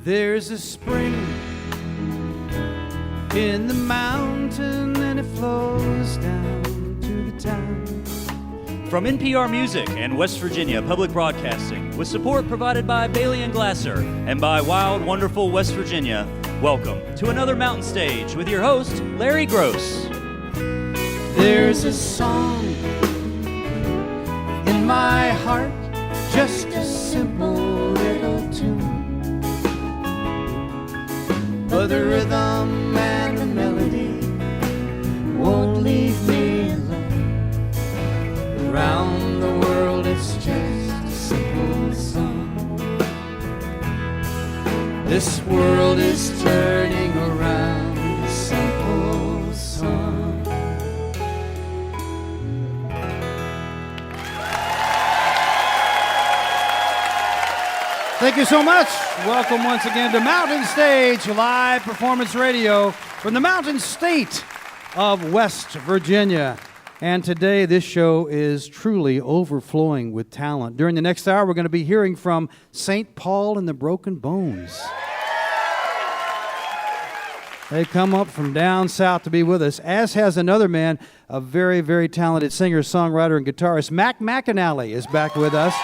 There's a spring in the mountain and it flows down to the town. From NPR Music and West Virginia Public Broadcasting, with support provided by Bailey & Glasser and by Wild, Wonderful West Virginia, welcome to another Mountain Stage with your host, Larry Gross. There's a song in my heart, just a simple little tune, but the rhythm and the melody won't leave me alone. Around the world it's just a simple song. This world is turning around a simple song. Thank you so much. Welcome once again to Mountain Stage, live performance radio from the Mountain State of West Virginia. And today this show is truly overflowing with talent. During the next hour, we're going to be hearing from St. Paul and the Broken Bones. They come up from down south to be with us, as has another man, a very, very talented singer, songwriter, and guitarist. McAnally is back with us.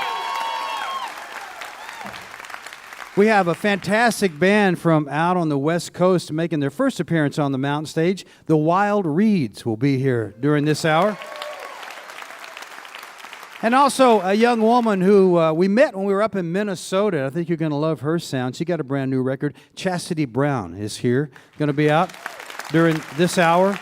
We have a fantastic band from out on the West Coast making their first appearance on the Mountain Stage. The Wild Reeds will be here during this hour. And also a young woman who we met when we were up in Minnesota. I think you're going to love her sound. She got a brand new record. Chastity Brown is here, going to be out during this hour.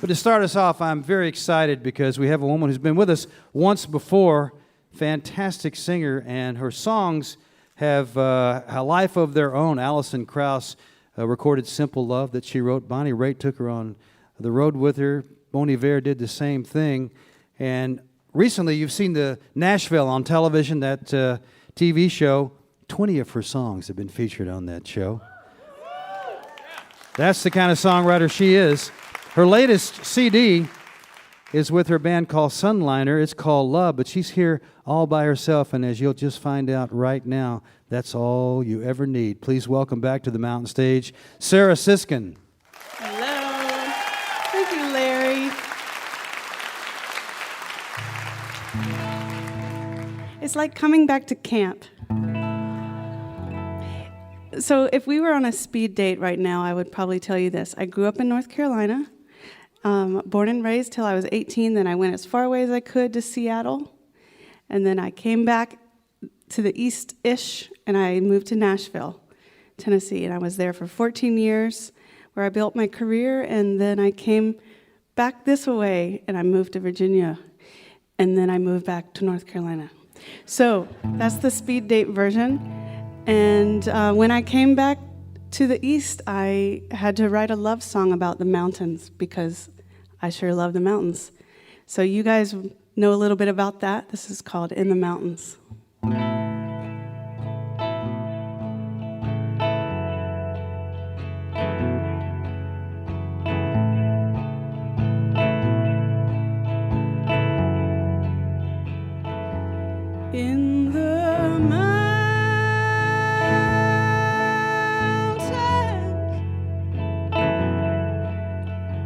But to start us off, I'm very excited because we have a woman who's been with us once before. Fantastic singer, and her songs have a life of their own. Alison Krauss recorded Simple Love that she wrote. Bonnie Raitt took her on the road with her. Bon Iver did the same thing. And recently you've seen the Nashville on television, that TV show. 20 of her songs have been featured on that show. That's the kind of songwriter she is. Her latest CD is with her band called Sunliner. It's called Love, but she's here all by herself, and as you'll just find out right now, that's all you ever need. Please welcome back to the Mountain Stage, Sarah Siskind. Hello. Thank you, Larry. It's like coming back to camp. So if we were on a speed date right now, I would probably tell you this. I grew up in North Carolina. Born and raised till I was 18, then I went as far away as I could to Seattle, and then I came back to the east-ish, and I moved to Nashville, Tennessee, and I was there for 14 years, where I built my career, and then I came back this way, and I moved to Virginia, and then I moved back to North Carolina. So that's the speed date version, and when I came back to the east, I had to write a love song about the mountains because I sure love the mountains. So you guys know a little bit about that. This is called In the Mountains. In the mountains,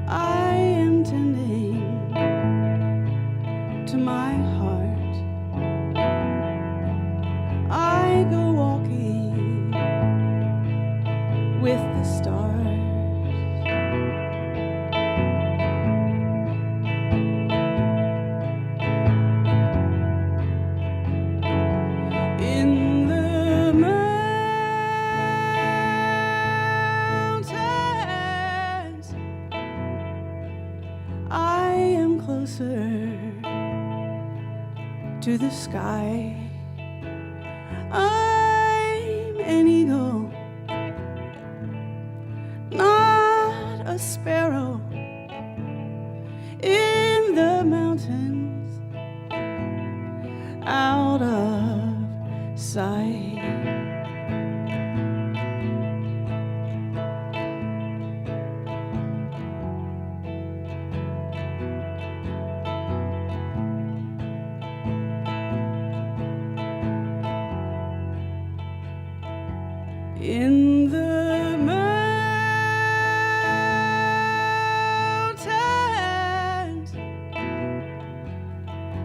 I am tending to my heart. I go walking with the stars. In the mountains, I am closer to the sky. I'm an eagle, not a sparrow. In the mountains, out of sight. In the mountains,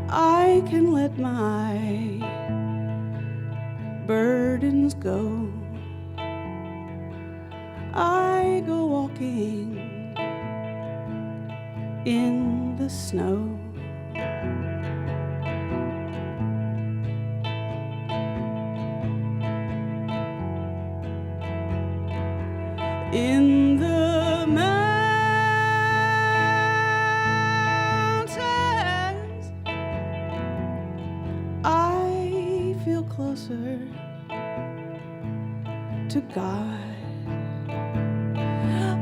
I can let my burdens go. I go walking in the snow. In the mountains, I feel closer to God.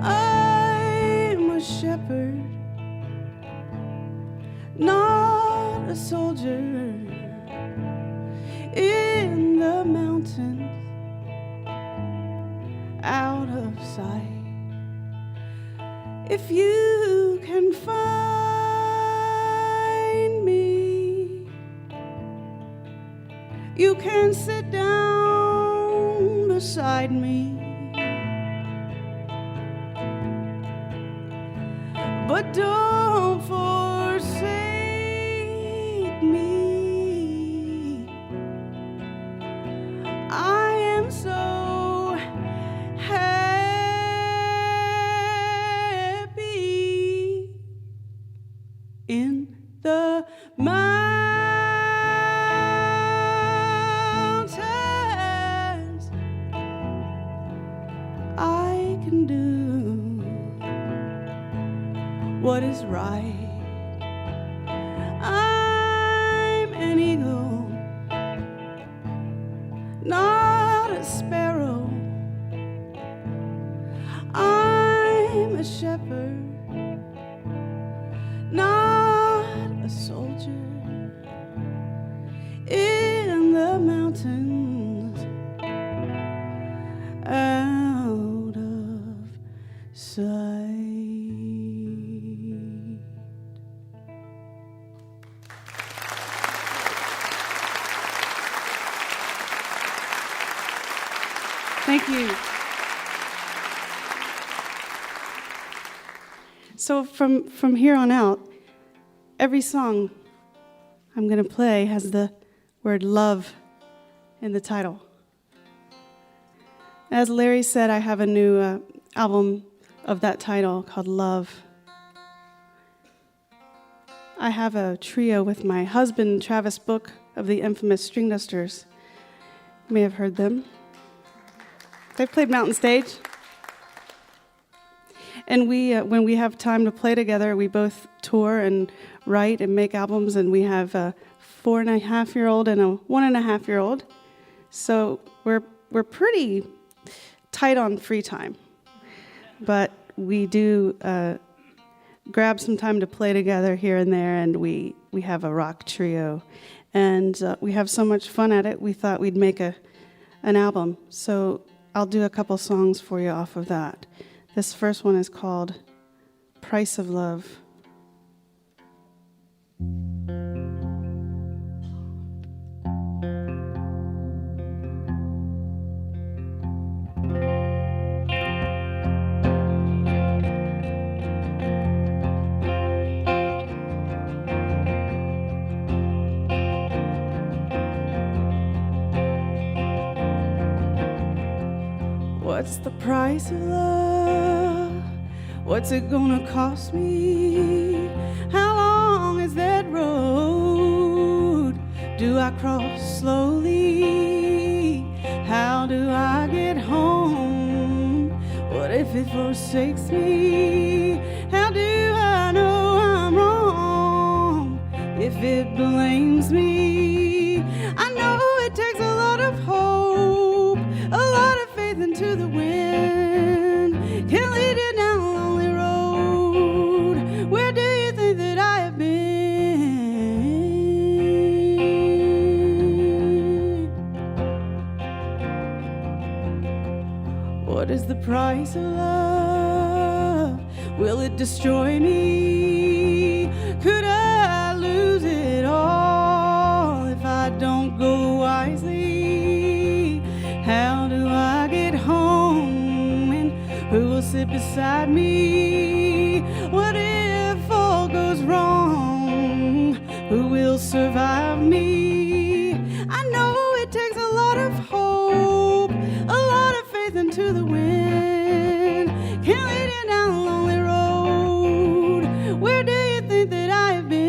I'm a shepherd, not a soldier. In the mountains, out of sight. If you can find me, you can sit down beside me. But don't forsake me. I am so happy in the mountains. I can do what is right. I'm an eagle, not a sparrow. I'm a shepherd, not a soldier. In the mountains, out of sight. Thank you. So from here on out, every song I'm going to play has the word love in the title. As Larry said, I have a new album of that title called Love. I have a trio with my husband, Travis Book, of the infamous String Dusters. You may have heard them. They've played Mountain Stage. And we, when we have time to play together, we both tour and write and make albums, and we have a 4.5-year-old and a 1.5-year-old. So we're pretty tight on free time. But we do grab some time to play together here and there, and we have a rock trio. And we have so much fun at it, we thought we'd make an album. So I'll do a couple songs for you off of that. This first one is called Price of Love. What's the price of love? What's it gonna cost me? How long is that road? Do I cross slowly? How do I get home? What if it forsakes me? How do I know I'm wrong? If it blames me, I know it takes a lot of hope, a lot of faith into the wind. Can't lead you down a lonely road. Where do you think that I have been? What is the price of love? Will it destroy me? Could I lose it all if I don't go wisely? How do I get home? beside me? What if all goes wrong? Who will survive me? I know it takes a lot of hope, a lot of faith into the wind. Can't lead you down a lonely road. Where do you think that I have been?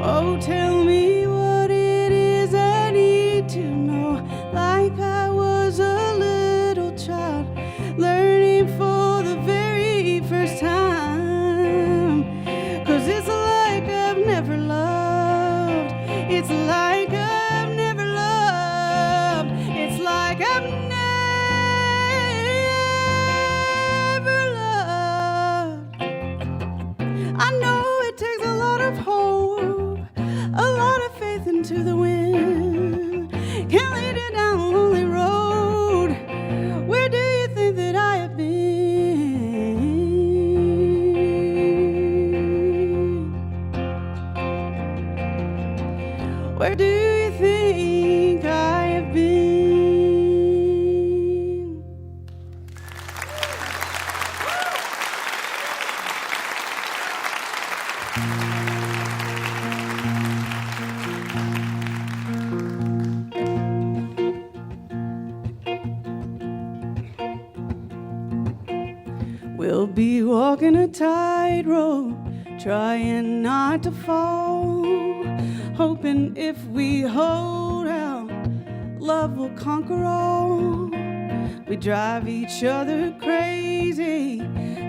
Oh, tell me what it is I need to know, like I was a little child learning for the very first time. 'Cause it's like I've never loved. It's like I've never loved. It's like I've never loved. I know it takes a lot of hope, a lot of faith into the wind. Can't lead you down a lonely road. Where do you think that I have been? Where do you think I have been? We'll be walking a tightrope, trying not to fall, hoping if we hold out, love will conquer all. We drive each other crazy,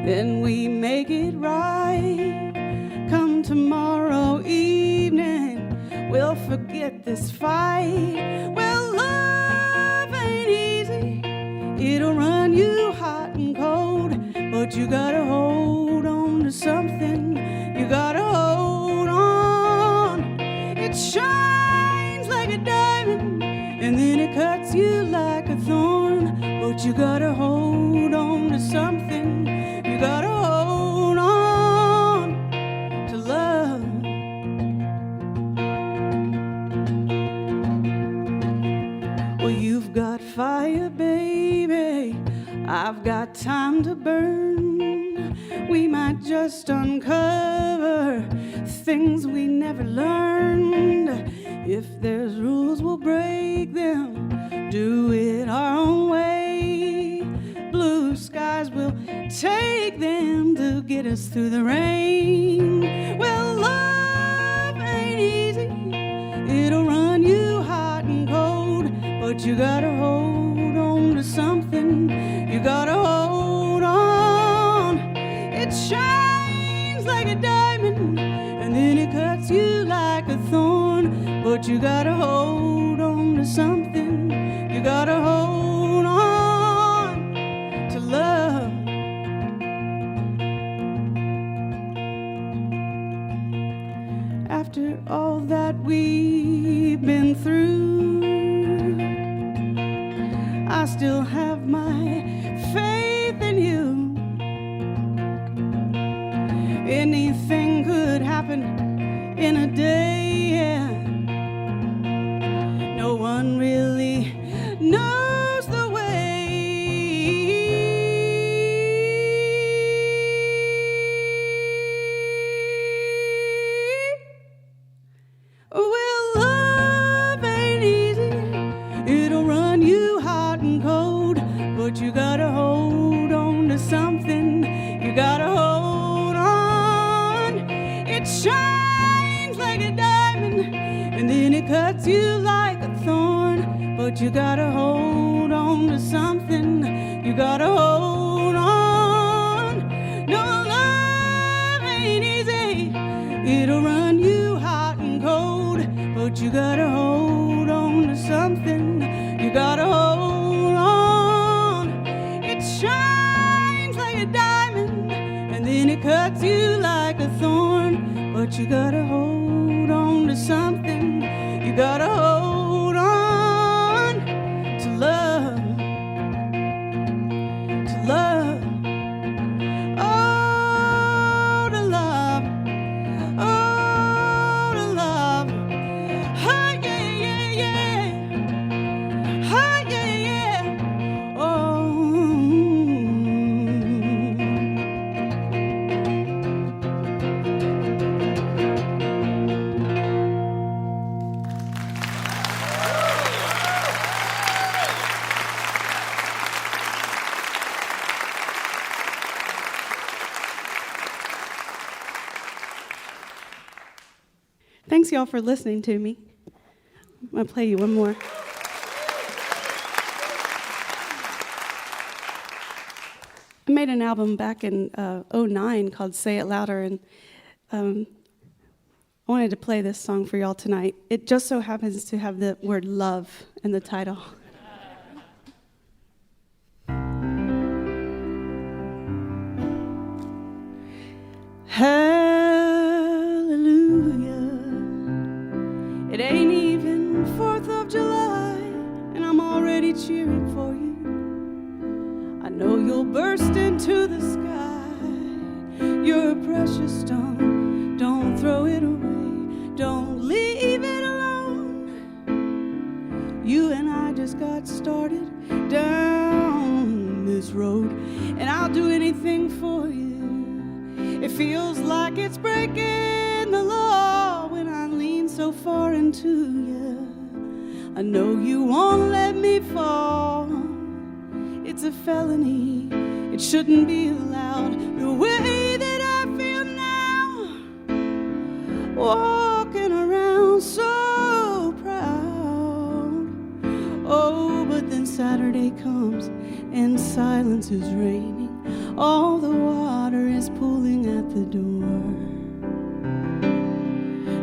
then we make it right. Come tomorrow evening, we'll forget this fight. Well, love ain't easy, it'll run you hot and cold, but you gotta hold on to something. You gotta hold on. It shines like a diamond, and then it cuts you like a thorn, but you gotta hold on to something. You gotta hold on to love. Well, you've got fire, baby, I've got time to burn. We might just uncover things we never learned. If there's rules, we'll break them, do it our own way. Blue skies will take them to get us through the rain. Well, love ain't easy, it'll run you hot and cold, but you gotta hold on to something. You gotta hold on. It shines like a diamond, and then it cuts you like a thorn, but you gotta hold on to something. You gotta hold on to love. After all that we've been through, I still have my faith in you. Anything could happen in a day, yeah. No one really knows the way. Well, love ain't easy, it'll run you hot and cold, but you gotta hold on to something. You gotta hold on. It shines like a diamond, and then it cuts you like a thorn, but you gotta hold on to something. You gotta hold on. No, love ain't easy, it'll run you hot and cold, but you gotta hold on to something. You gotta hold on. It shines like a diamond, and then it cuts you like a thorn, but you gotta hold on to something. You gotta hold on to love. To love. Oh, to love. Oh, to love. Oh, yeah, yeah, yeah. Thanks, y'all, for listening to me. I'm going to play you one more. I made an album back in '09 called Say It Louder, and I wanted to play this song for y'all tonight. It just so happens to have the word love in the title. Hallelujah. It ain't even 4th of July, and I'm already cheering for you. I know you'll burst into the sky. You're a precious stone. Don't throw it away. Don't leave it alone. You and I just got started down this road, and I'll do anything for you. It feels like it's breaking the law when I lean so far into you. I know you won't let me fall. It's a felony, it shouldn't be allowed. The way that I feel now, walking around so proud. Oh, but then Saturday comes and silence is reigning. All the water is pooling at the door.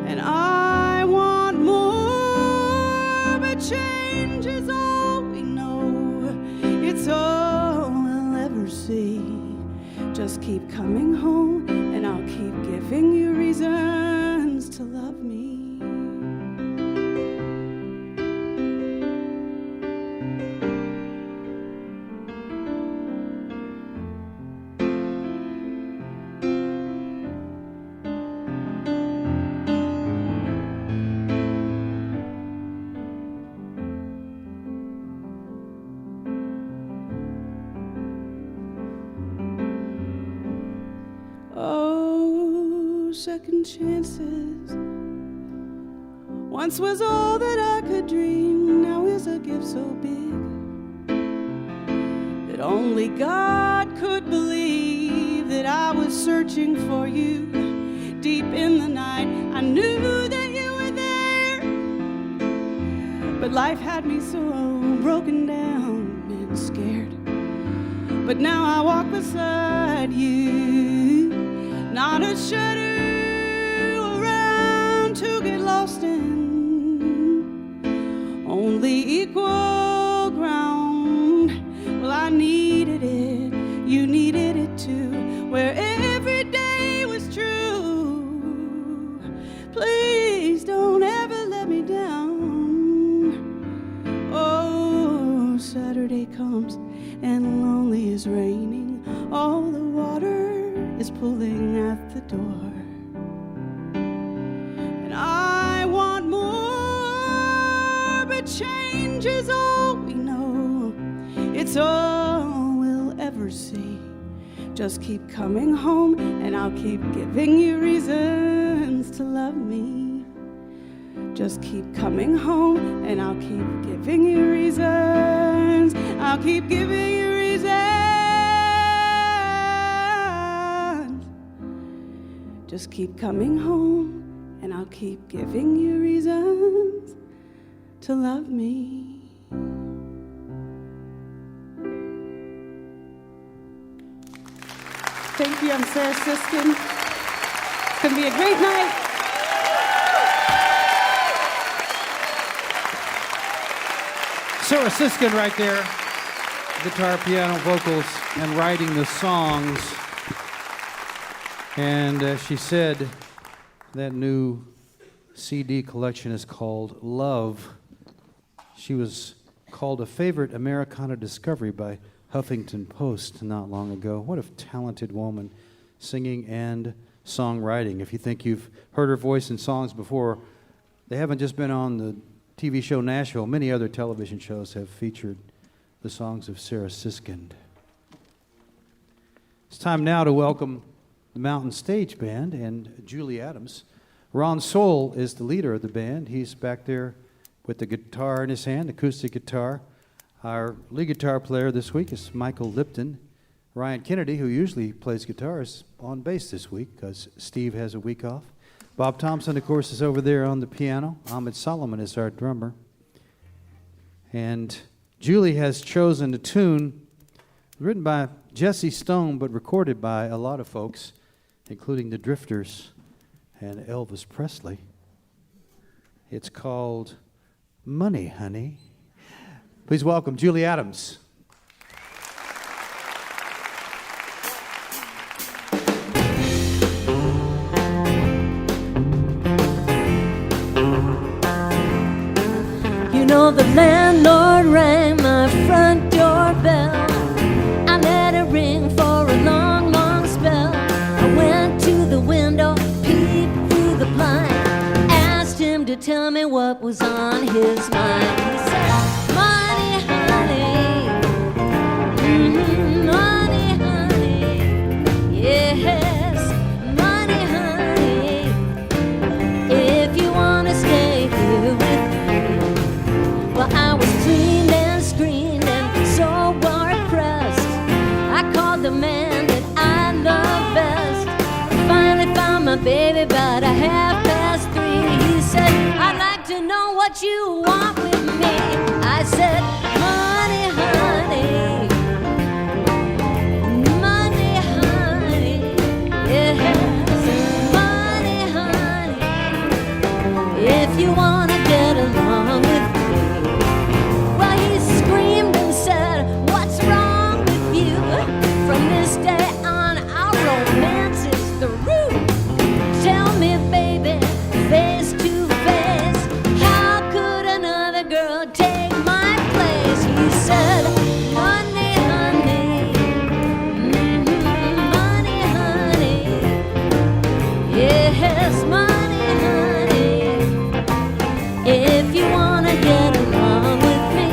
And I want more, but change is all we know. It's all we'll ever see. Just keep coming home, and I'll keep giving you reasons to love me. Second chances once was all that I could dream. Now is a gift so big that only God could believe. That I was searching for you deep in the night. I knew that you were there, but life had me so broken down and scared. But now I walk beside you, not a shadow to get lost in, only equal ground. Well, I needed it, you needed it too, where every day was true. Please don't ever let me down. Oh, Saturday comes and lonely is raining. All the water is pulling at the door. I want more, but change is all we know. It's all we'll ever see. Just keep coming home, and I'll keep giving you reasons to love me. Just keep coming home, and I'll keep giving you reasons. I'll keep giving you reasons. Just keep coming home, and I'll keep giving you reasons to love me. Thank you, I'm Sarah Siskind. It's going to be a great night. Sarah Siskind right there. Guitar, piano, vocals, and writing the songs. And she said, that new CD collection is called Love. She was called a favorite Americana discovery by Huffington Post not long ago. What a talented woman, singing and songwriting. If you think you've heard her voice in songs before, they haven't just been on the TV show Nashville. Many other television shows have featured the songs of Sarah Siskind. It's time now to welcome the Mountain Stage Band and Julie Adams. Ron Soul is the leader of the band. He's back there with the guitar in his hand, acoustic guitar. Our lead guitar player this week is Michael Lipton. Ryan Kennedy, who usually plays guitar, is on bass this week because Steve has a week off. Bob Thompson, of course, is over there on the piano. Ahmed Solomon is our drummer. And Julie has chosen a tune written by Jesse Stone, but recorded by a lot of folks, including the Drifters and Elvis Presley. It's called Money, Honey. Please welcome Julie Adams. You know the landlord rang my front doorbell. I let it ring for a long, long spell. I went to the window, peeped through the blind, asked him to tell me what was on his mind. He said, money, honey, money, honey, yes, money, honey, if you want to stay here with me. Well, I was cleaned and screened and so hard-pressed. I called the man that I love best. Finally found my baby about 3:30. He said, I'd like to know what you want with me. I said, money, honey, money, honey, yes, money, honey, if you want to get along with me. Well, he screamed and said, what's wrong with you? From this day on, our romance is through. Tell me, baby, face to face, how could another girl take my place? He said, money, honey, money, honey, yes, money, honey, if you want to get along with me.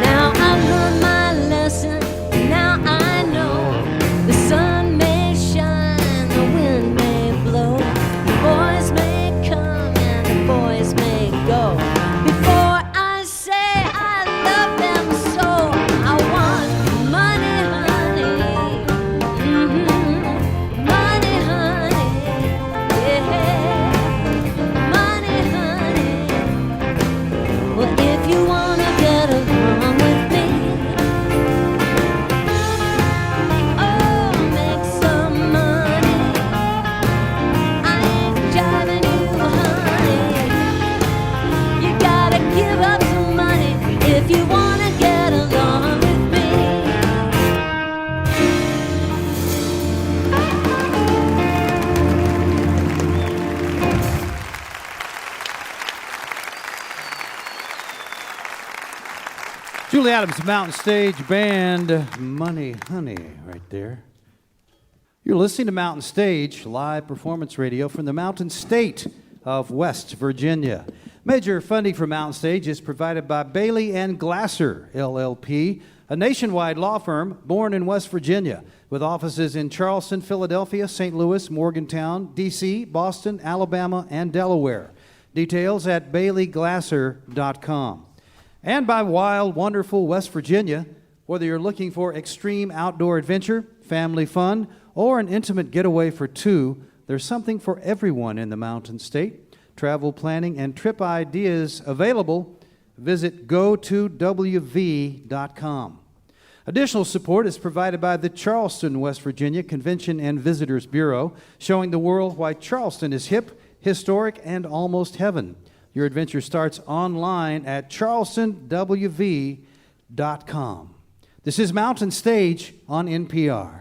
Now I learned my lesson, now I know the sun may shine, the wind may blow, the boys may come and the boys may go. Before I say I love them so, I want money, honey, money, honey, yeah, money, honey. Well, if you want to get along with me, oh, make some money. I ain't jiving you, honey. You gotta give up some money if you want to get along with me. Julie Adams, Mountain Stage Band, Money, Honey, right there. You're listening to Mountain Stage, live performance radio from the Mountain State of West Virginia. Major funding for Mountain Stage is provided by Bailey and Glasser, LLP, a nationwide law firm born in West Virginia, with offices in Charleston, Philadelphia, St. Louis, Morgantown, D.C., Boston, Alabama, and Delaware. Details at baileyglasser.com. And by Wild, Wonderful West Virginia, whether you're looking for extreme outdoor adventure, family fun, or an intimate getaway for two, there's something for everyone in the Mountain State. Travel planning and trip ideas available. Visit go2wv.com. Additional support is provided by the Charleston, West Virginia Convention and Visitors Bureau, showing the world why Charleston is hip, historic, and almost heaven. Your adventure starts online at charlestonwv.com. This is Mountain Stage on NPR.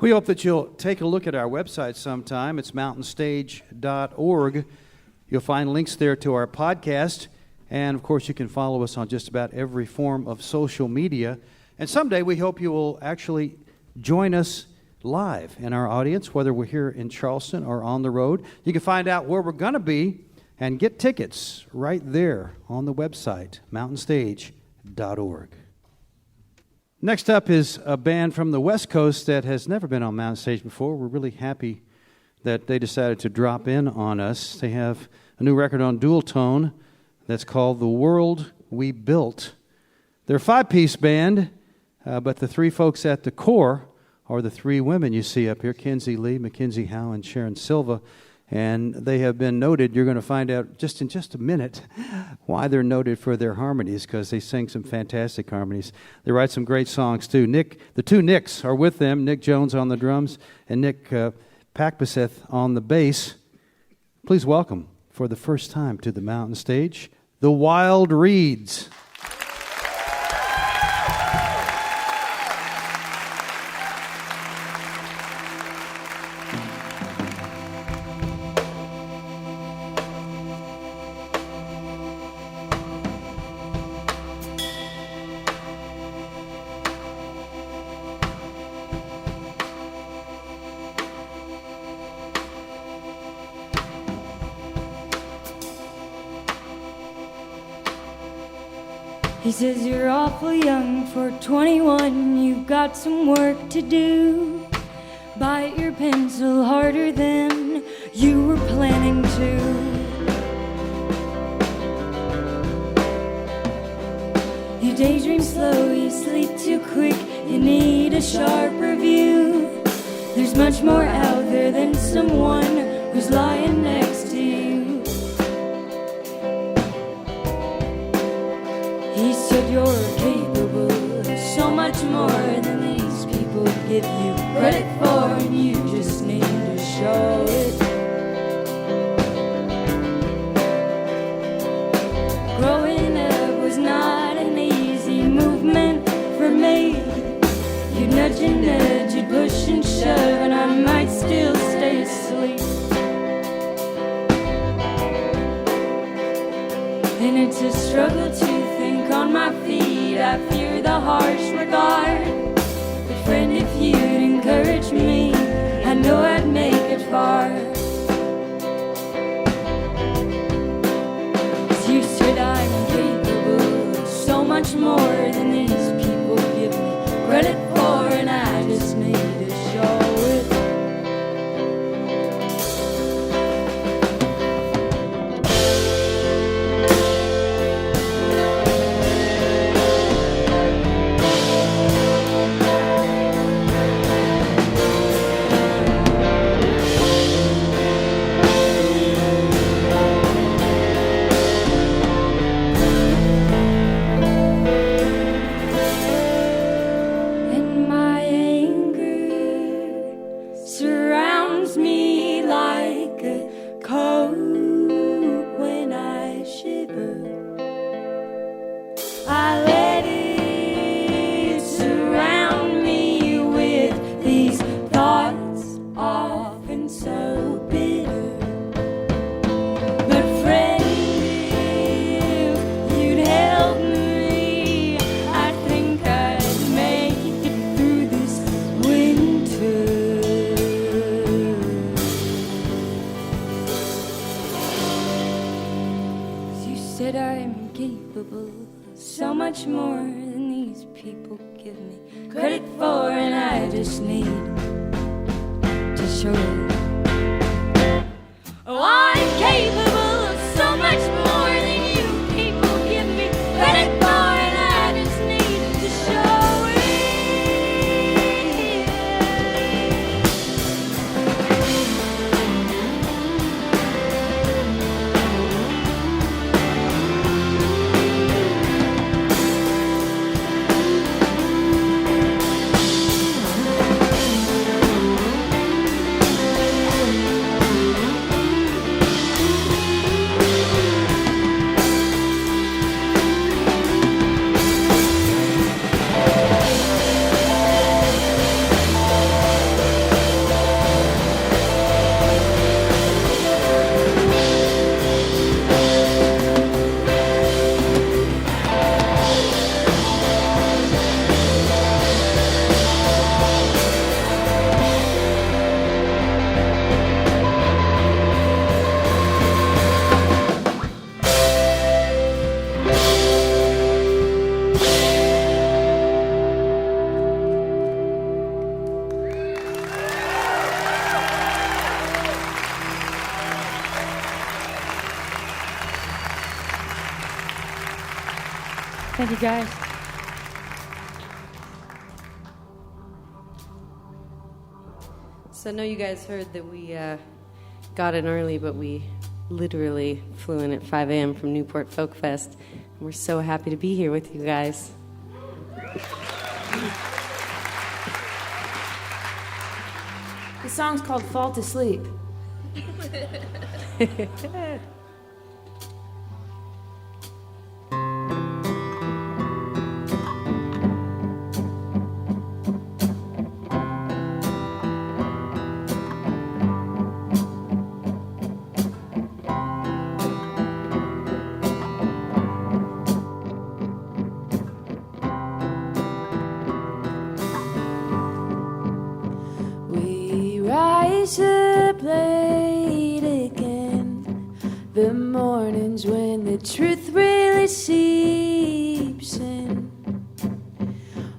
We hope that you'll take a look at our website sometime. It's mountainstage.org. You'll find links there to our podcast. And, of course, you can follow us on just about every form of social media. And someday we hope you will actually join us live in our audience, whether we're here in Charleston or on the road. You can find out where we're going to be and get tickets right there on the website, mountainstage.org. Next up is a band from the West Coast that has never been on Mountain Stage before. We're really happy that they decided to drop in on us. They have a new record on Dual Tone that's called The World We Built. They're a 5-piece band, but the 3 folks at the core are the 3 women you see up here, Kinsey Lee, Mackenzie Howe, and Sharon Silva. And they have been noted. You're going to find out in just a minute why they're noted for their harmonies, because they sing some fantastic harmonies. They write some great songs, too. The 2 Nicks are with them, Nick Jones on the drums and Nick Pakbaseth on the bass. Please welcome, for the first time to the Mountain Stage, the Wild Reeds. He says you're awful young for 21, you've got some work to do. Bite your pencil harder than you were planning to. You daydream slow, you sleep too quick, you need a sharper view. There's much more out there than someone who's lying next to you. He said you're capable of so much more than these people give you credit for, and you just need to show it. Growing up was not an easy movement for me. You'd nudge and nudge, you'd push and shove, and I might still stay asleep. And it's a struggle to think on my feet. I fear the harsh regard. But friend, if you'd encourage me, I know I'd make it far. 'Cause you said I'm capable of so much more than these people give me credit for, and I just need to show it. And my anger surrounds me like a coat when I shiver. I let it surround me with these thoughts, often so bitter. But friend, if you'd help me, I think I'd make it through this winter. You said I'm capable of so much more than these people give me credit for, and I just need to show it. Oh, I'm capable of so much more than you people give me credit for, and I just need to show it. Thank you, guys. So I know you guys heard that we got in early, but we literally flew in at 5 a.m. from Newport Folk Fest. And we're so happy to be here with you guys. The song's called Fall to Sleep. We rise up late again, the mornings when the truth really seeps in.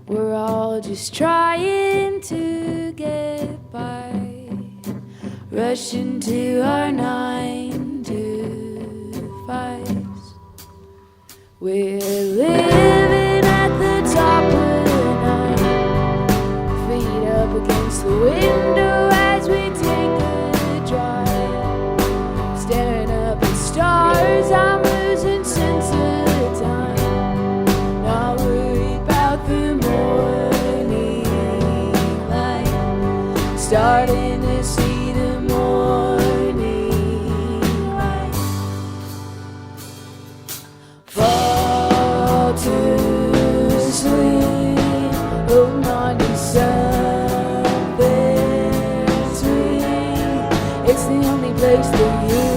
We're all just trying to get by, rushing to our 9 to 5s. We're living at the top of the night, feet up against the window as we take a drive, staring up at stars. I'm losing sense of time, not worried about the morning light, starting to see the morning light. Fall to sleep, hold on to something sweet. It's the only place that you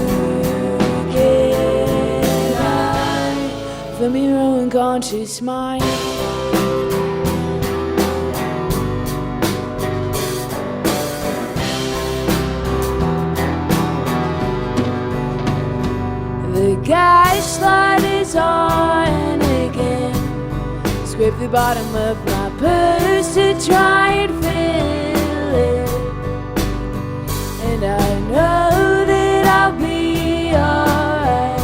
can hide from your own conscious mind. The gaslight is on again. Scrape the bottom of my purse to try and fill it, and I know that I'll be alright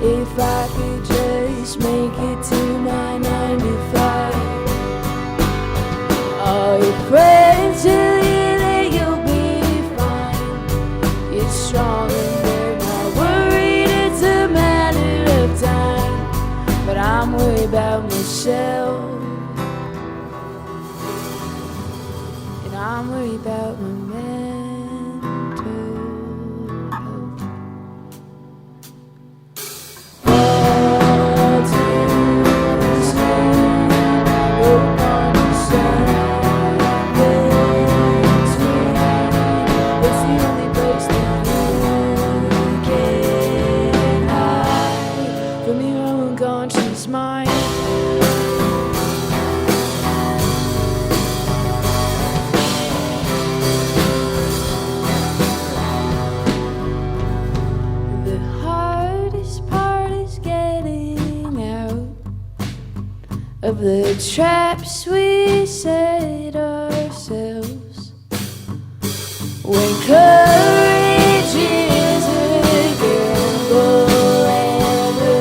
if I could just make it to my 9 to 5. All your friends tell you that you'll be fine. You're strong and they're not worried, it's a matter of time. But I'm worried about myself, and I'm worried about my mental health. Fall to sleep, hold on to something sweet. It's the only place that you can hide from your own conscious mind. The hardest part is getting out of the traps we set ourselves. When courage is a gamble and the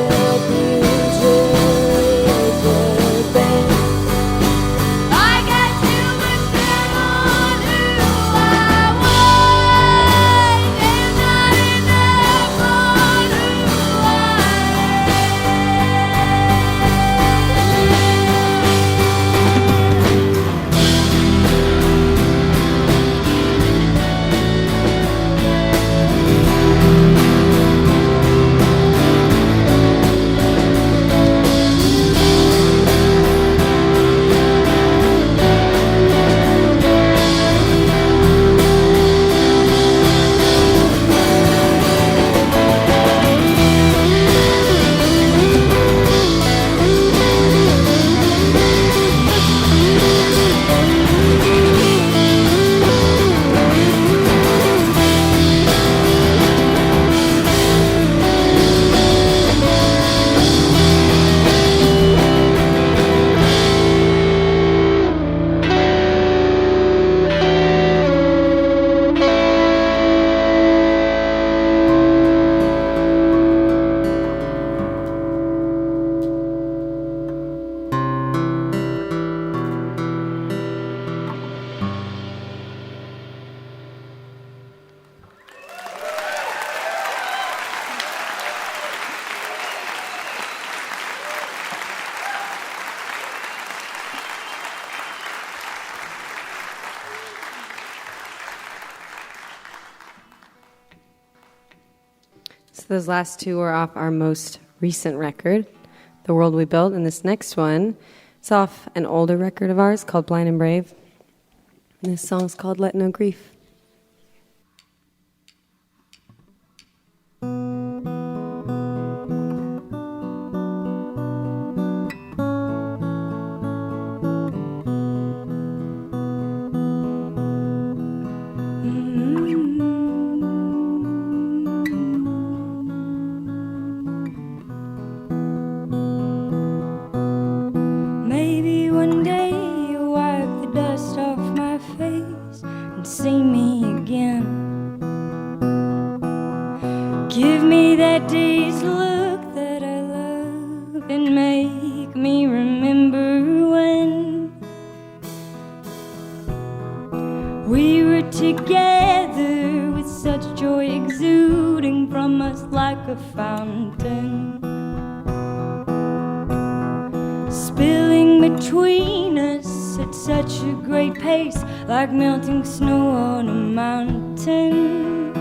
future is a bend, I got too much bet on who I was, and not enough on who I am. So those last two were off our most recent record, The World We Built, and this next one is off an older record of ours called Blind and Brave. And this song's called Let No Grief. Maybe one day you'll wipe the dust off my face and see me again. Give me that dazed look that I love and make me remember when we were together with such joy exuding from us like a fountain, spilling between us at such a great pace, like melting snow on a mountain.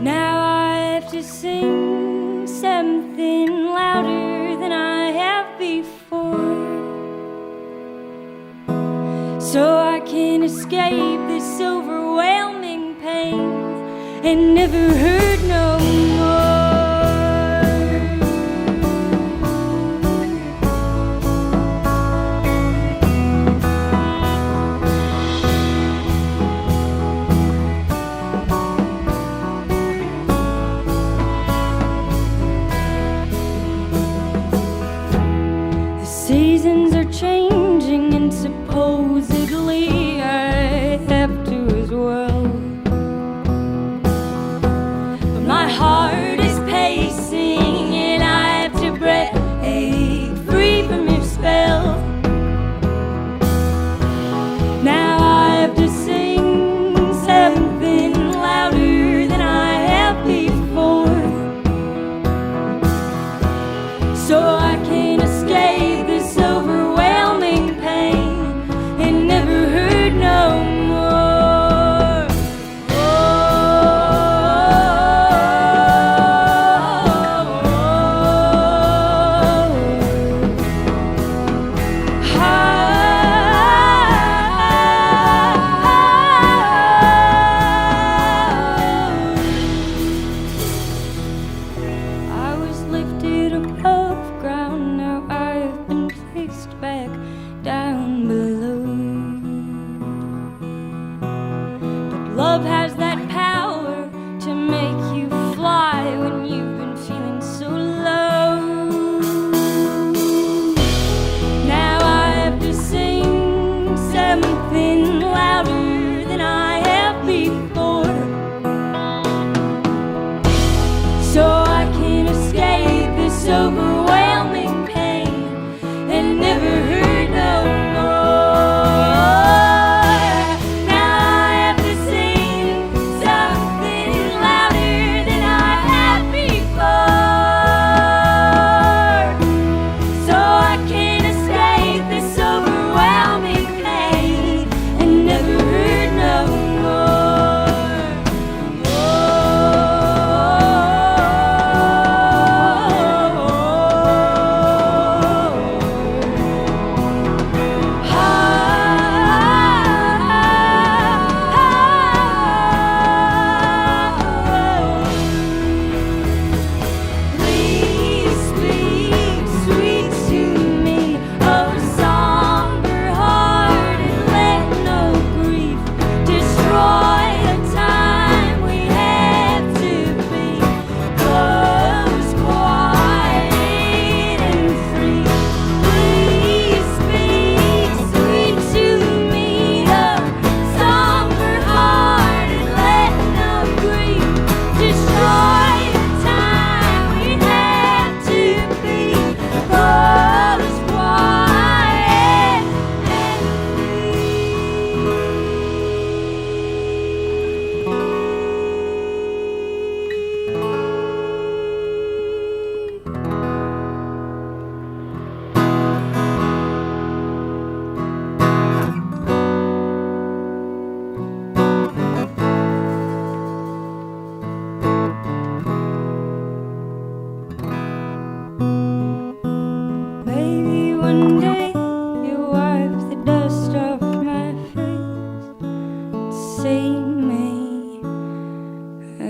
Now I have to sing something louder than I have before, so I can escape this overwhelming pain and never hurt no more. Seasons are changing and supposedly I have to as well, but my heart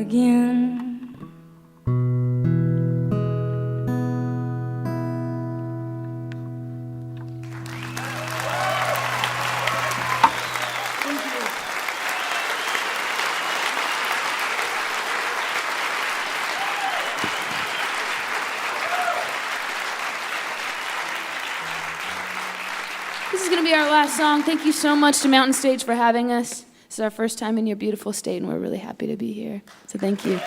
again. This is going to be our last song. Thank you so much to Mountain Stage for having us. This is our first time in your beautiful state, and we're really happy to be here. So thank you.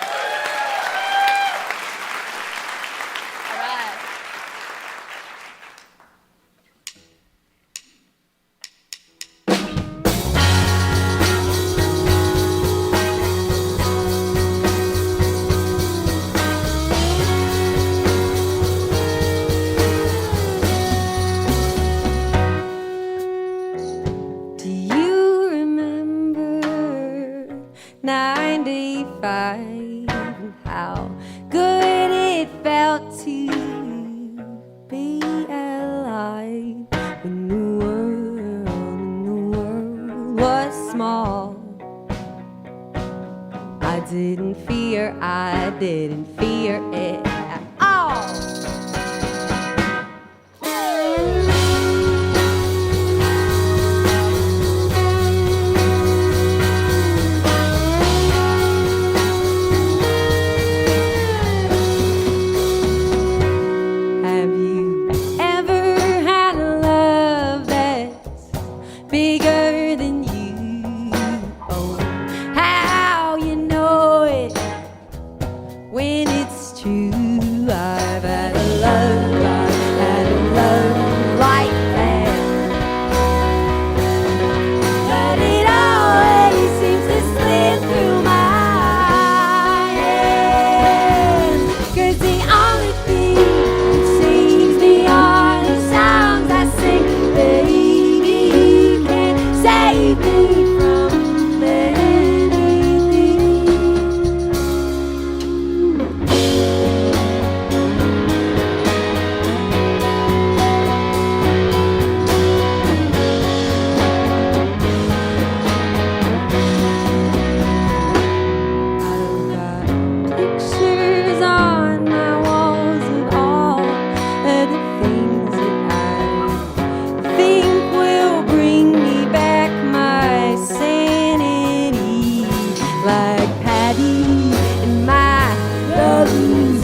Do you remember 95 and how good it felt to be alive when the world was small? I didn't fear it at all. Have you ever had a love that's bigger than you? Oh, how you know it when it's true. I've had a love like that, but it always seems to slip through my hands. 'Cause the only thing that saves me are the songs I sing. Baby, you can't save me from anything. I've got pictures on my walls of all of the things that I think will bring me back my sanity, like Patty and my rosary,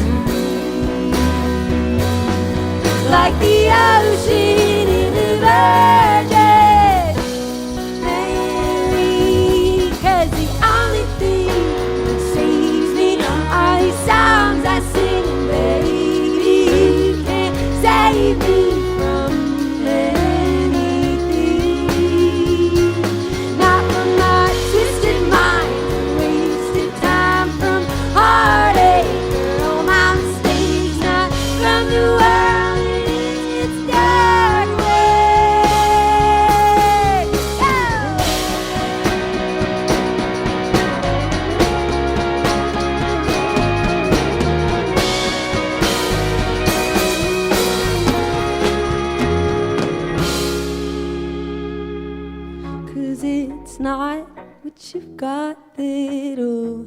like the ocean in the Virgin Mary. 'Cause the only thing that saves me are these songs I sing. Baby, you can't save me from anything. Not from my twisted mind, wasted time, from heartache or my mistakes. Not from the world in its dark way. Cause it's not what you've got that'll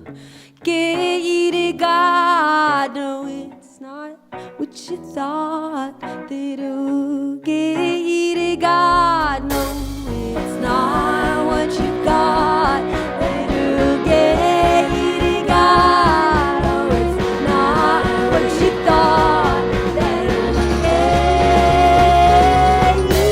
get you to God. No, it's not what you thought that'll get you to God. No, it's not what you got that'll get you to God. No, it's not what you thought that'll get you.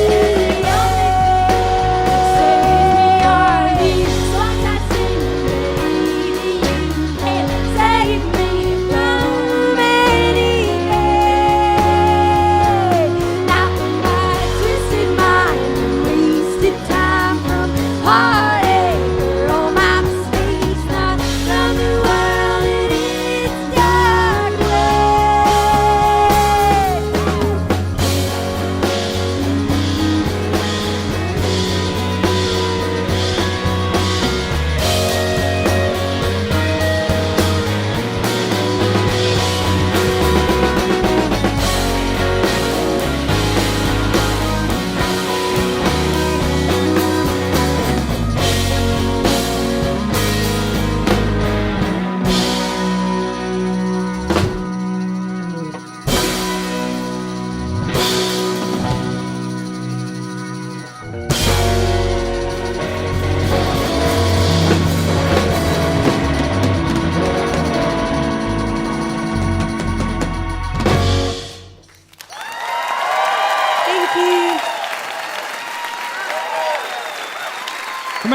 Saves me are these songs I sing. Baby, you can't save me from anything.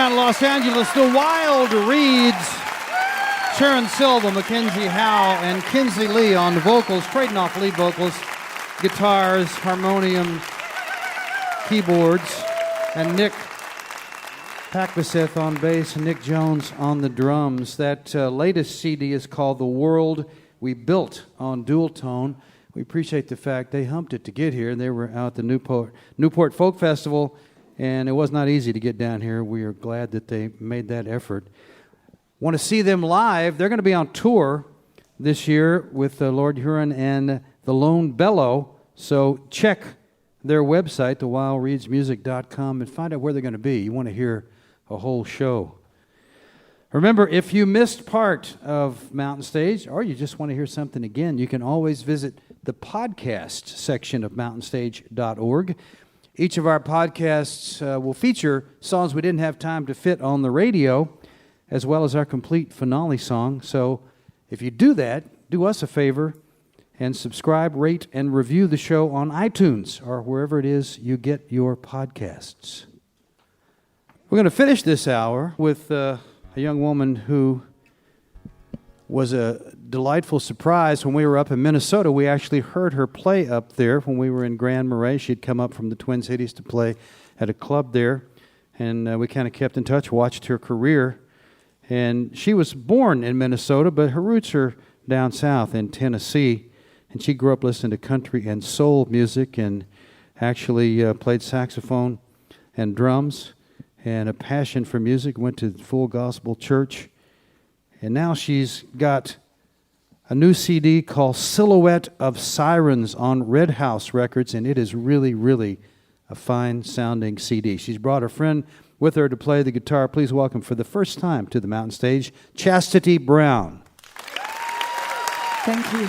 out of Los Angeles, the Wild Reeds. Sharon Silva, Mackenzie Howe, and Kinsley Lee on the vocals, trading off lead vocals, guitars, harmonium, keyboards, and Nick Pakvaseth on bass and Nick Jones on the drums. That latest CD is called The World We Built on Dual Tone. We appreciate the fact they humped it to get here. They were out at the Newport Folk Festival, and it was not easy to get down here. We are glad that they made that effort. Want to see them live? They're going to be on tour this year with Lord Huron and the Lone Bellow. So check their website, thewildreedsmusic.com, and find out where they're going to be. You want to hear a whole show. Remember, if you missed part of Mountain Stage or you just want to hear something again, you can always visit the podcast section of mountainstage.org. Each of our podcasts will feature songs we didn't have time to fit on the radio, as well as our complete finale song. So if you do that, do us a favor and subscribe, rate, and review the show on iTunes or wherever it is you get your podcasts. We're going to finish this hour with a young woman who was a delightful surprise. When we were up in Minnesota, we actually heard her play up there when we were in Grand Marais. She'd come up from the Twin Cities to play at a club there, and we kind of kept in touch, watched her career. And she was born in Minnesota, but her roots are down south in Tennessee. And she grew up listening to country and soul music and actually played saxophone and drums and a passion for music, went to full gospel church. And now she's got a new CD called Silhouette of Sirens on Red House Records, and it is really, really a fine-sounding CD. She's brought a friend with her to play the guitar. Please welcome for the first time to the Mountain Stage, Chastity Brown. Thank you.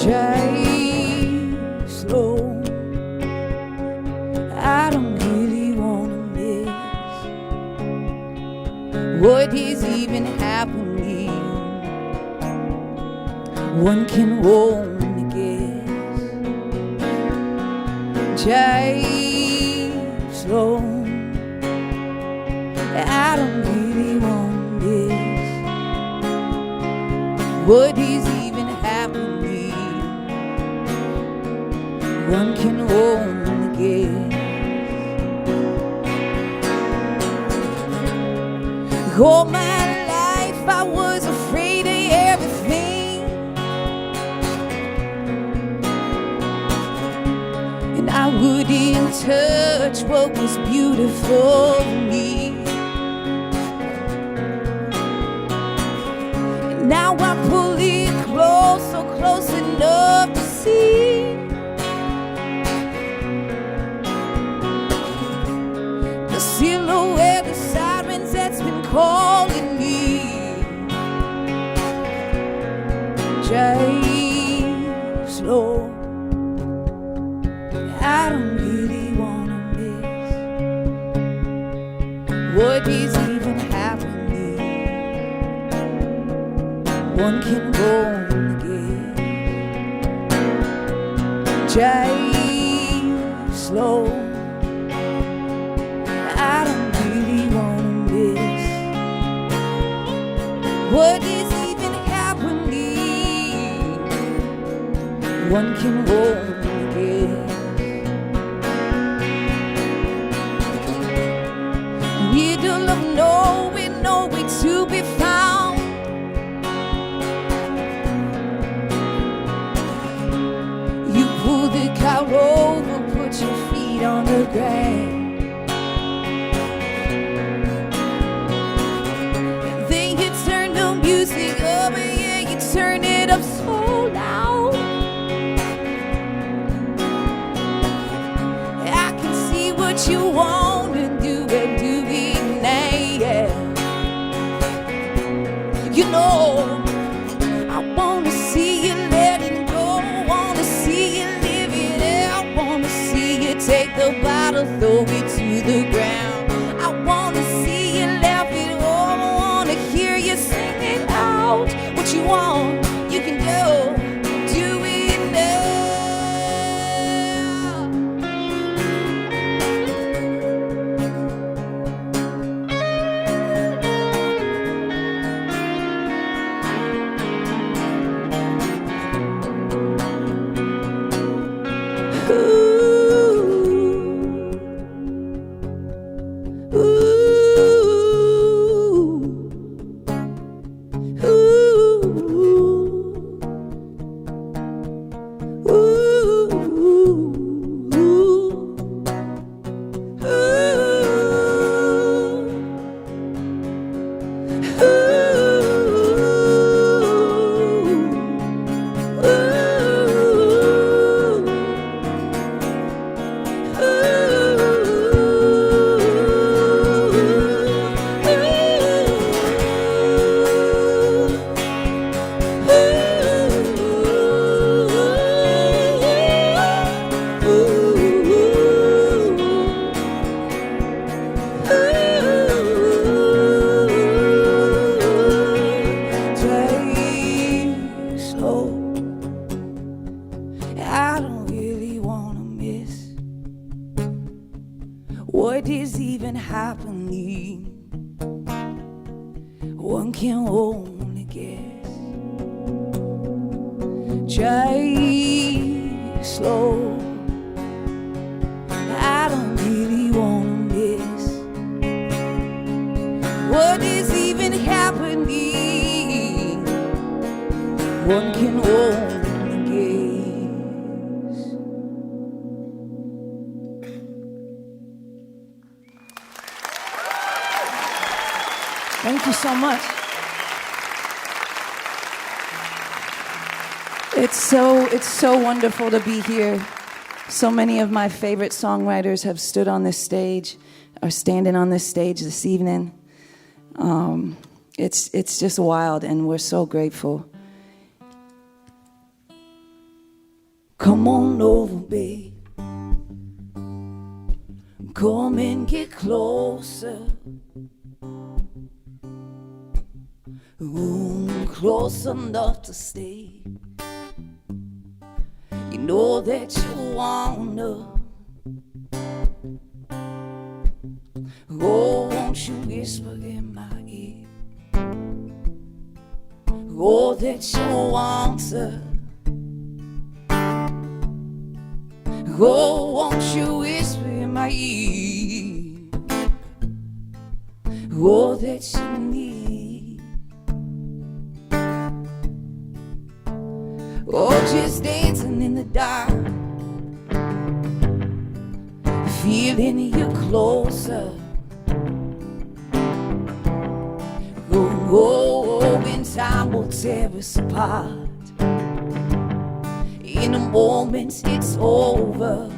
Drive slow. I don't really wanna miss what is even happening. One can only guess. Drive slow. I don't really wanna miss what is even happening. One can only guess. All my life I was afraid of everything, and I wouldn't touch what was beautiful to me. And now I pull it close, so close enough to see silhouette of sirens that's been calling me. Drive slow. I don't really wanna miss what is even happening. One can only guess. Drive slow. I don't really wanna miss what is even happening. One can only guess. Middle of nowhere, nowhere to be found. put your feet on the ground. And then you turn the music up, and yeah, you turn it up so loud. I can see what you want to do and do it now, yeah. You know, I wanna see you let it go, wanna see you live it out, wanna see you take the bottle, throw it to the ground. I wanna see you laugh it all, I wanna hear you sing it out. What you want, you can do it now. I don't really wanna miss what is even happening. One can only guess. Drive slow. I don't really wanna miss what is even happening. One can only guess. Thank you so much. It's so wonderful to be here. So many of my favorite songwriters have stood on this stage, are standing on this stage this evening. It's just wild, and we're so grateful. Come on over, babe. Come and get closer. Close enough to stay. You know that you wanna. Oh, won't you whisper in my ear? Oh, that you want to. Oh, won't you whisper in my ear? Oh, that you need. Oh, just dancing in the dark, feeling you closer. Oh, when time will tear us apart, in a moment it's over.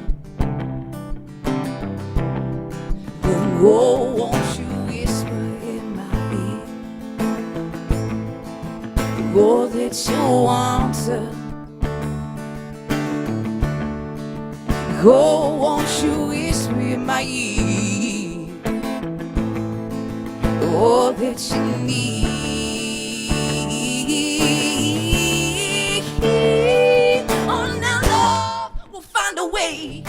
Oh, won't you whisper in my ear? Oh, that you want to. Oh, won't you whisper in my ear? Oh, that you need. Oh, now love will find a way.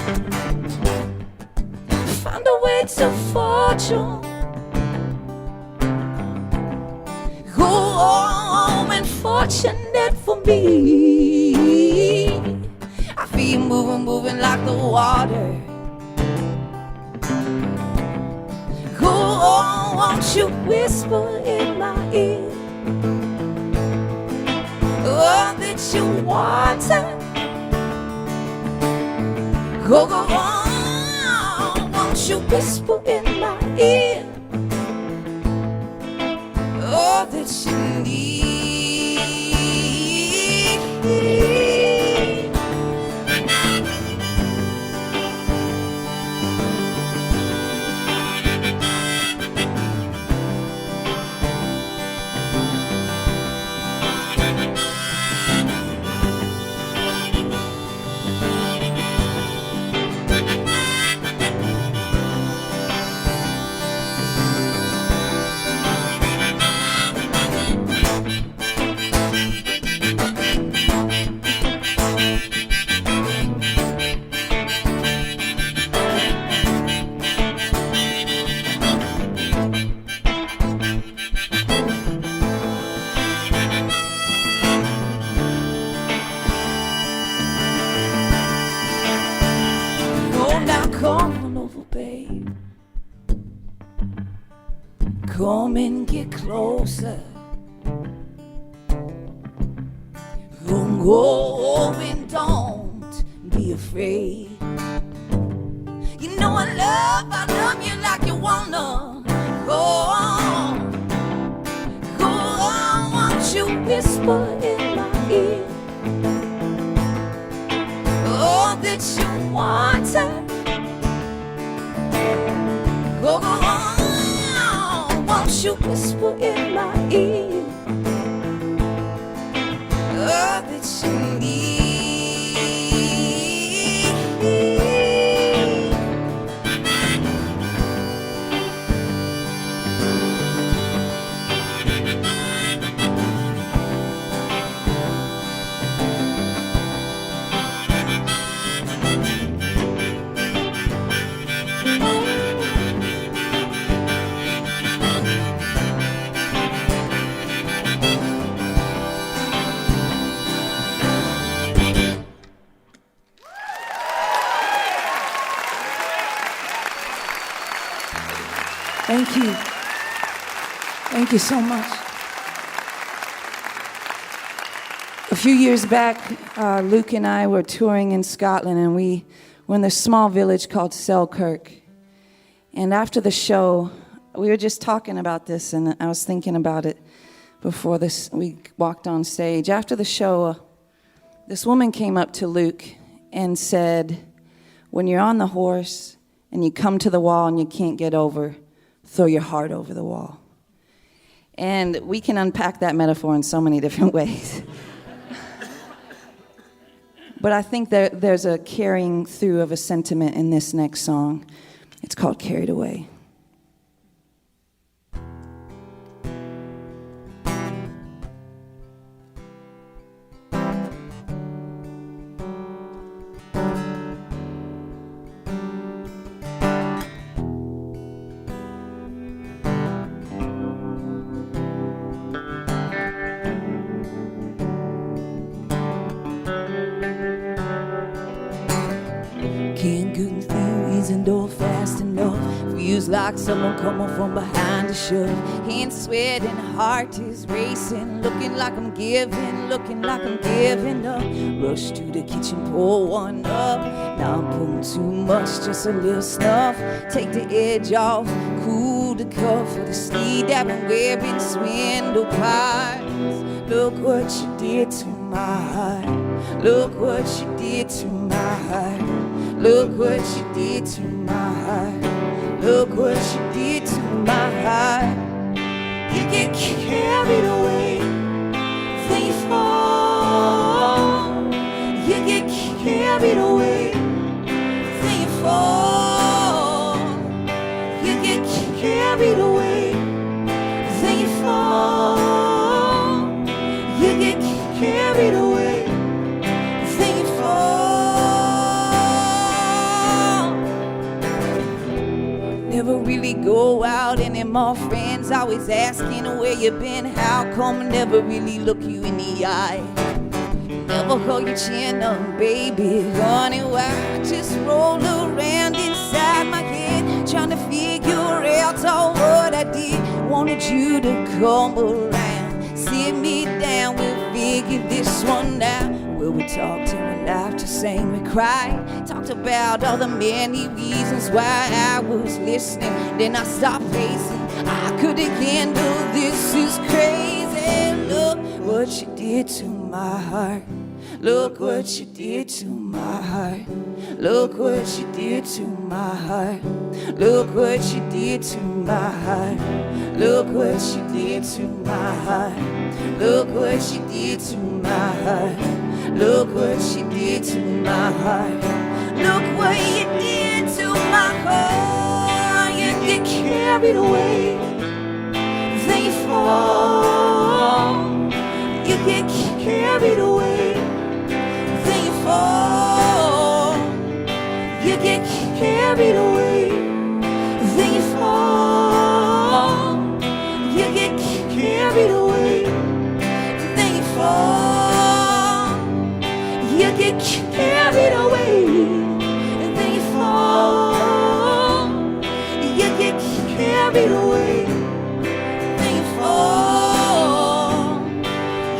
Find a way to fortune. Oh, and fortunate for me. I feel you moving like the water. Oh, won't you whisper in my ear? Oh, that you want to. Go on, won't you whisper in my ear all that you need? Come on over, babe. Come and get closer. Go and don't be afraid. You know I love you like you wanna. Go on, won't you whisper in my ear all that you want to. Go on, won't you whisper in my ear all that you need? Thank you. Thank you so much. A few years back, Luke and I were touring in Scotland, and we were in this small village called Selkirk. And after the show, we were just talking about this, and I was thinking about it before we walked on stage. After the show, this woman came up to Luke and said, when you're on the horse and you come to the wall and you can't get over, throw your heart over the wall. And we can unpack that metaphor in so many different ways. But I think there's a carrying through of a sentiment in this next song. It's called Carried Away. Can't get through, isn't door fast enough. Feels like someone coming from behind to shove. Hands sweating, heart is racing. Looking like I'm giving, looking like I'm giving up. Rush to the kitchen, pour one up. Now I'm pulling too much, just a little snuff. Take the edge off, cool the cuff for the sleeve that been wearing swindle parts. Look what you did to my heart. Look what you did to my heart. Look what you did to my heart. Look what you did to my heart. You get carried away, then you fall. You get carried away, then you fall. You get carried away, then you fall. You get carried away, then you fall. Never really go out anymore. Friends always asking where you been, how come, never really look you in the eye. Never hold your chin up, baby. Honey, why just roll around inside my head, trying to figure out all what I did. Wanted you to come around, sit me down, we'll figure this one out. Where we talked and we laughed, we sang, we cried. Talked talked about all the many reasons why I was listening. Then I stopped pacing. I couldn't handle this. Is crazy. Look what you did to my heart. Look what you did to my heart. Look what you did to my heart. Look what you did to my heart. Look what you did to my heart. Look what you did to my heart. Look what you did to my heart. Look what you did to my heart. You get carried away, then you fall. You get carried away, then you fall. You get carried away, then you fall. You get carried away, then you fall. You get carried away, and then you fall. You get carried away, then you fall.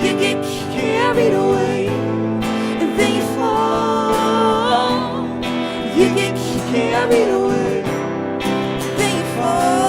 You get carried away, and then you fall. You get carried away, then you fall.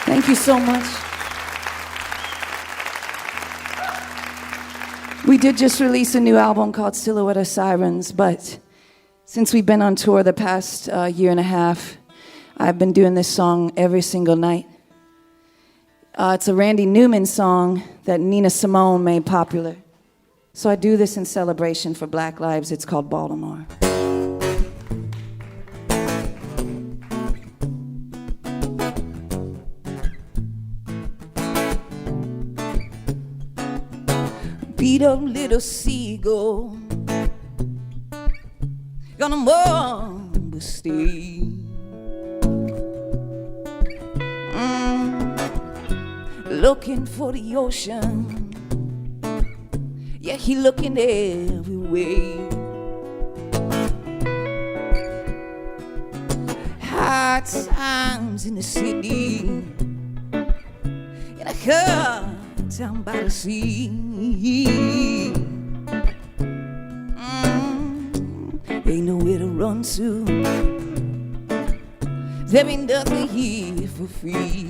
Thank you so much. We did just release a new album called Silhouette of Sirens, but since we've been on tour the past year and a half, I've been doing this song every single night. It's a Randy Newman song that Nina Simone made popular. So I do this in celebration for Black Lives. It's called Baltimore. Beat up little seagull, gonna mumble stay. Looking for the ocean, yeah, he looking every way. Hard times in the city, and I come down by the sea. Ain't nowhere to run to, there ain't nothing here for free.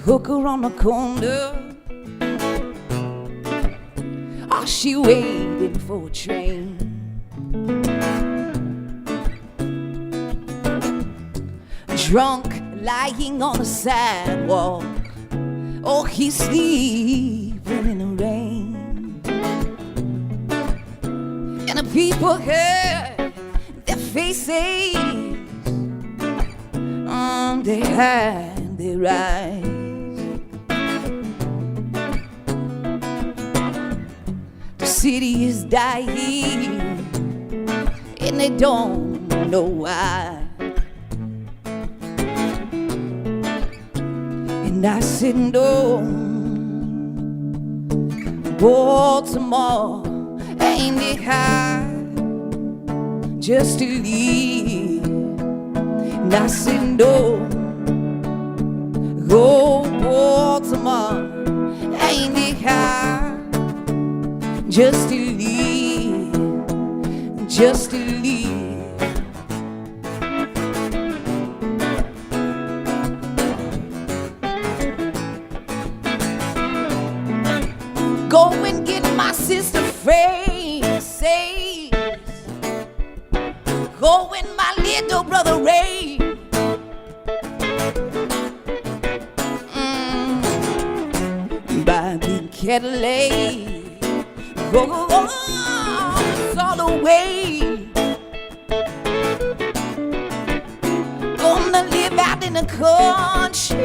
Hooker on the corner, oh, she waiting for a train. Drunk, lying on the sidewalk, oh, he's sleeping in the rain. And the people hurt their faces, they hide their eyes. The city is dying, and they don't know why. And I said, no, Baltimore, ain't it high just to leave? And I said, no, oh, Baltimore, ain't it high just to leave, just to leave. Go and get my sister Frances. Go and my little brother Ray. Cadillac. Go all the way. Gonna live out in the country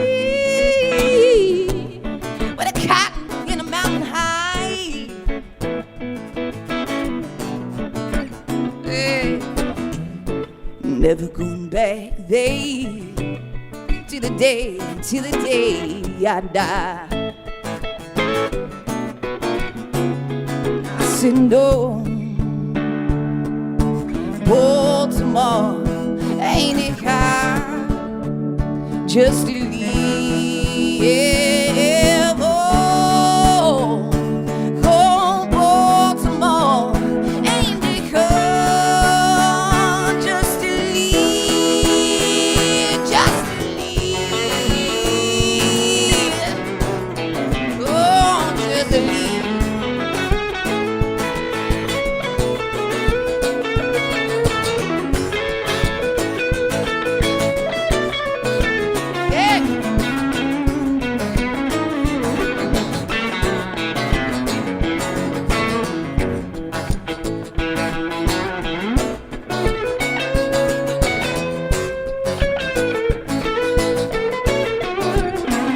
with a cotton in a mountain high. Hey. Never going back there till the day I die. I said no, Baltimore ain't it high just to live? Oh, cold Baltimore ain't it high just to live, just to live. Oh, just to live.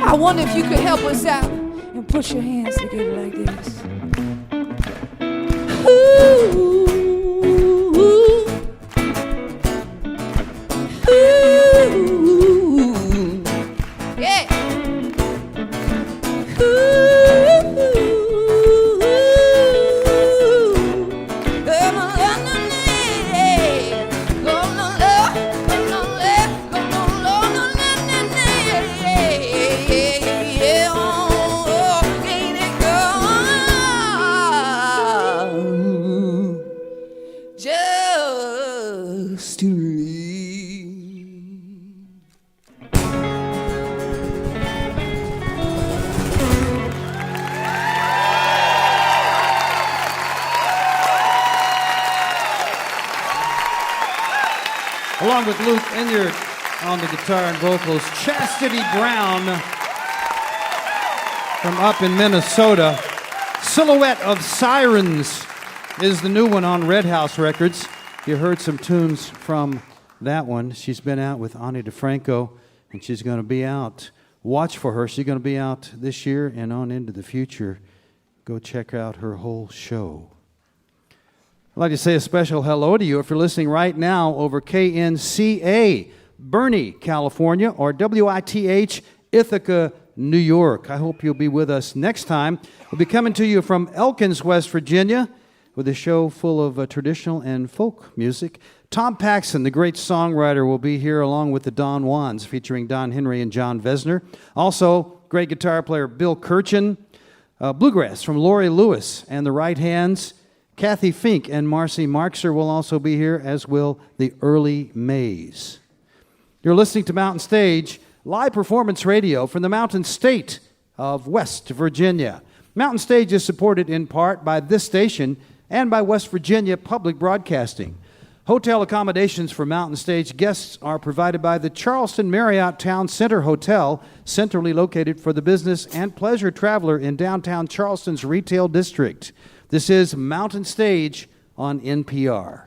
I wonder if you could help us out and put your hands together like this. Ooh, ooh, ooh, yeah. Just to leave. Along with Luke Enyart on the guitar and vocals, Chastity Brown from up in Minnesota. Silhouette of Sirens is the new one on Red House Records. You heard some tunes from that one. She's been out with Ani DeFranco, and she's going to be out. Watch for her. She's going to be out this year and on into the future. Go check out her whole show. I'd like to say a special hello to you if you're listening right now over KNCA, Bernie, California, or WITH, Ithaca, New York. I hope you'll be with us next time. We'll be coming to you from Elkins, West Virginia, with a show full of traditional and folk music. Tom Paxson, the great songwriter, will be here along with the Don Juans, featuring Don Henry and John Vesner. Also, great guitar player Bill Kirchen. Bluegrass from Laurie Lewis and the Right Hands. Kathy Fink and Marcy Markser will also be here, as will the Early Mays. You're listening to Mountain Stage, live performance radio from the Mountain State of West Virginia. Mountain Stage is supported in part by this station and by West Virginia Public Broadcasting. Hotel accommodations for Mountain Stage guests are provided by the Charleston Marriott Town Center Hotel, centrally located for the business and pleasure traveler in downtown Charleston's retail district. This is Mountain Stage on NPR.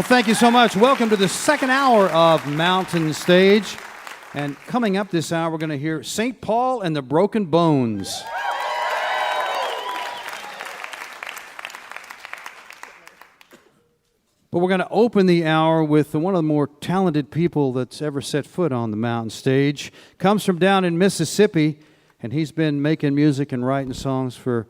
Well, thank you so much. Welcome to the second hour of Mountain Stage. And coming up this hour, we're going to hear St. Paul and the Broken Bones. But we're going to open the hour with one of the more talented people that's ever set foot on the Mountain Stage. Comes from down in Mississippi, and he's been making music and writing songs for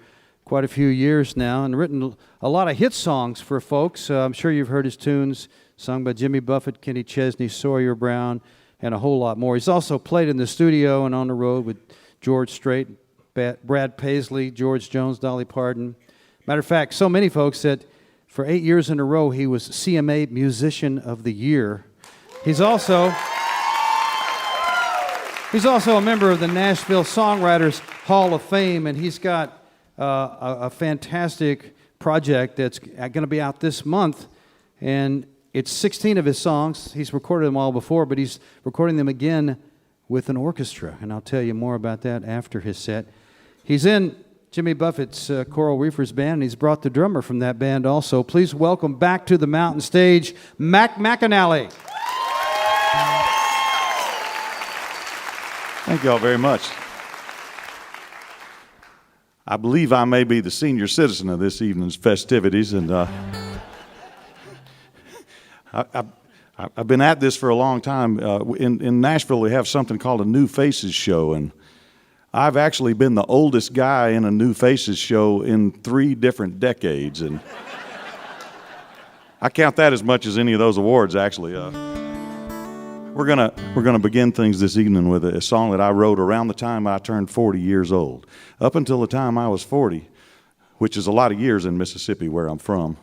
quite a few years now and written a lot of hit songs for folks. I'm sure you've heard his tunes, sung by Jimmy Buffett, Kenny Chesney, Sawyer Brown, and a whole lot more. He's also played in the studio and on the road with George Strait, Brad Paisley, George Jones, Dolly Parton. Matter of fact, so many folks that for 8 years in a row, he was CMA Musician of the Year. He's also a member of the Nashville Songwriters Hall of Fame, and he's got a fantastic project that's going to be out this month, and it's 16 of his songs. He's recorded them all before, but he's recording them again with an orchestra, and I'll tell you more about that after his set. He's in Jimmy Buffett's Coral Reefers band, and he's brought the drummer from that band also. Please welcome back to the Mountain Stage, McAnally. Thank you all very much. I believe I may be the senior citizen of this evening's festivities, and I've been at this for a long time. In Nashville, we have something called a New Faces show, and I've actually been the oldest guy in a New Faces show in 3 different decades, and I count that as much as any of those awards, actually. We're gonna begin things this evening with a song that I wrote around the time I turned 40 years old. Up until the time I was 40, which is a lot of years in Mississippi, where I'm from,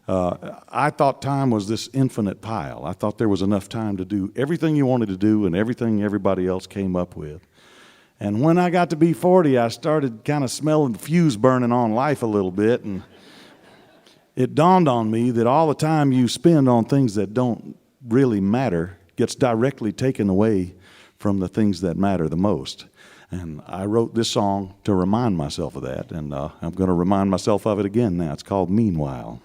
I thought time was this infinite pile. I thought there was enough time to do everything you wanted to do and everything everybody else came up with. And when I got to be 40, I started kind of smelling the fuse burning on life a little bit, and it dawned on me that all the time you spend on things that don't really matter gets directly taken away from the things that matter the most. And I wrote this song to remind myself of that, and I'm going to remind myself of it again now. It's called Meanwhile.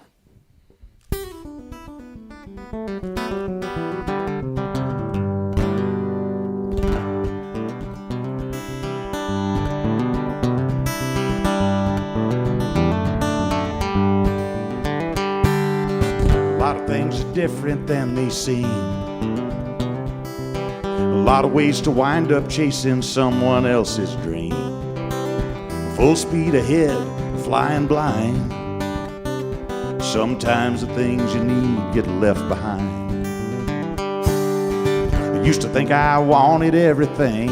A lot of things are different than they seem. A lot of ways to wind up chasing someone else's dream. Full speed ahead, flying blind. Sometimes the things you need get left behind. I used to think I wanted everything,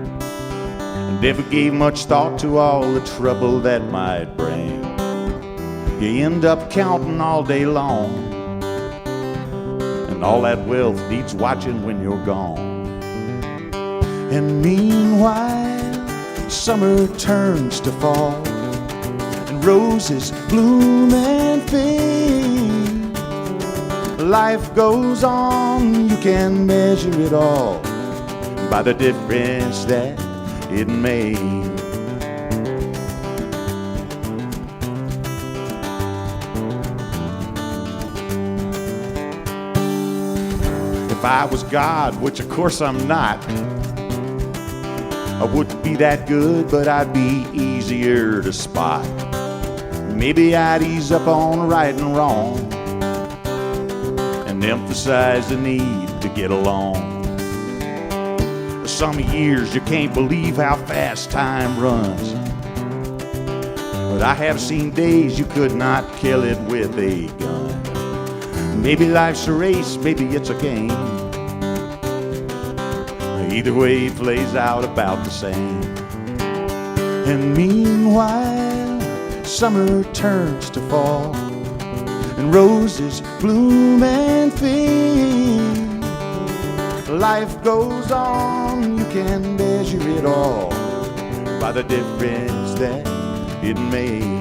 and never gave much thought to all the trouble that might bring. You end up counting all day long, and all that wealth needs watching when you're gone. And meanwhile, summer turns to fall, and roses bloom and fade. Life goes on, you can measure it all by the difference that it made. If I was God, which of course I'm not, I wouldn't be that good, but I'd be easier to spot. Maybe I'd ease up on right and wrong and emphasize the need to get along. Some years you can't believe how fast time runs, but I have seen days you could not kill it with a gun. Maybe life's a race, maybe it's a game. Either way it plays out about the same. And meanwhile, summer turns to fall, and roses bloom and fade. Life goes on, you can measure it all by the difference that it made.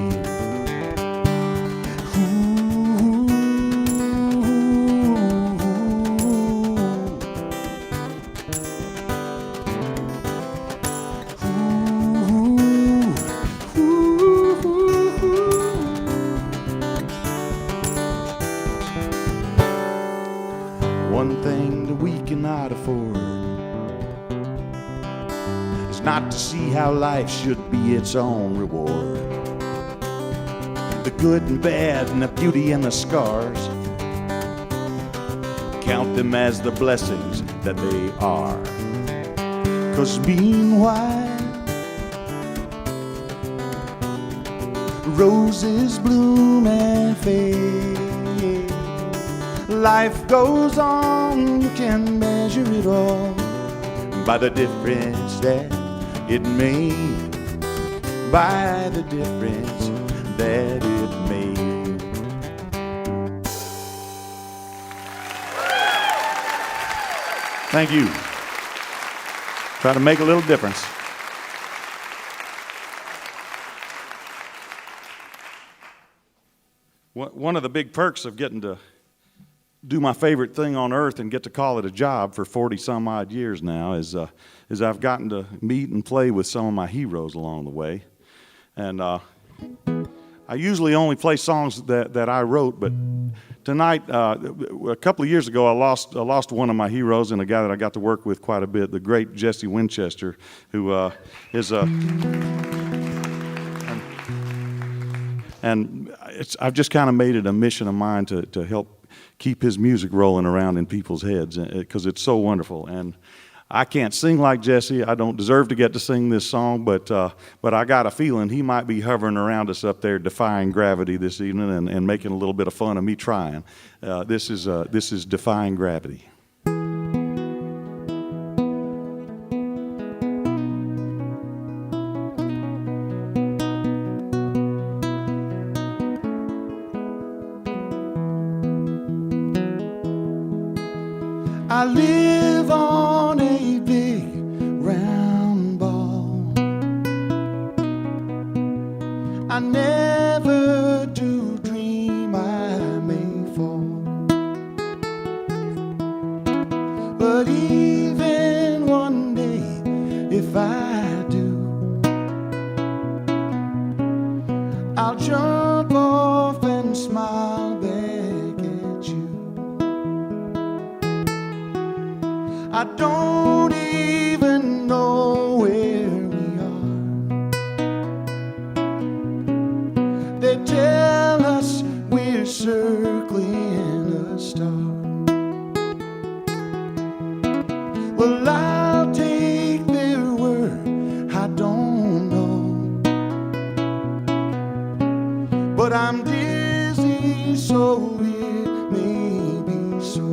is not to see how life should be its own reward. The good and bad and the beauty and the scars, count them as the blessings that they are. 'Cause meanwhile, roses bloom and fade. Life goes on, you can measure it all by the difference that it made, by the difference that it made. Thank you. Try to make a little difference. One of the big perks of getting to do my favorite thing on earth and get to call it a job for 40 some odd years now is I've gotten to meet and play with some of my heroes along the way. And I usually only play songs that I wrote, but tonight, a couple of years ago, I lost one of my heroes and a guy that I got to work with quite a bit, the great Jesse Winchester, who is a... And I've just kind of made it a mission of mine to help keep his music rolling around in people's heads because it's so wonderful. And I can't sing like Jesse. I don't deserve to get to sing this song, but I got a feeling he might be hovering around us up there defying gravity this evening and making a little bit of fun of me trying. This is Defying Gravity. I live on a big round ball. I never do dream I may fall. But even one day, if I do, I'll jump off and smile back at you. I don't even know where we are. They tell us we're circling a star. Well, I'll take their word, I don't know. But I'm dizzy, so it may be so.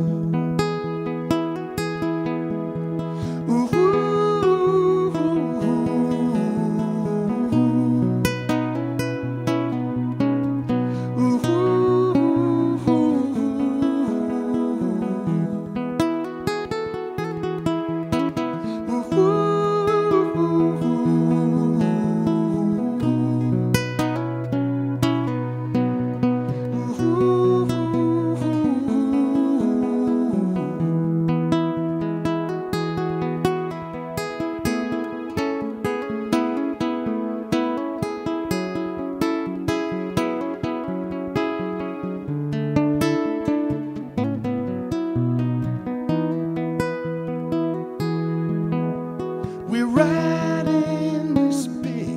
We're riding this big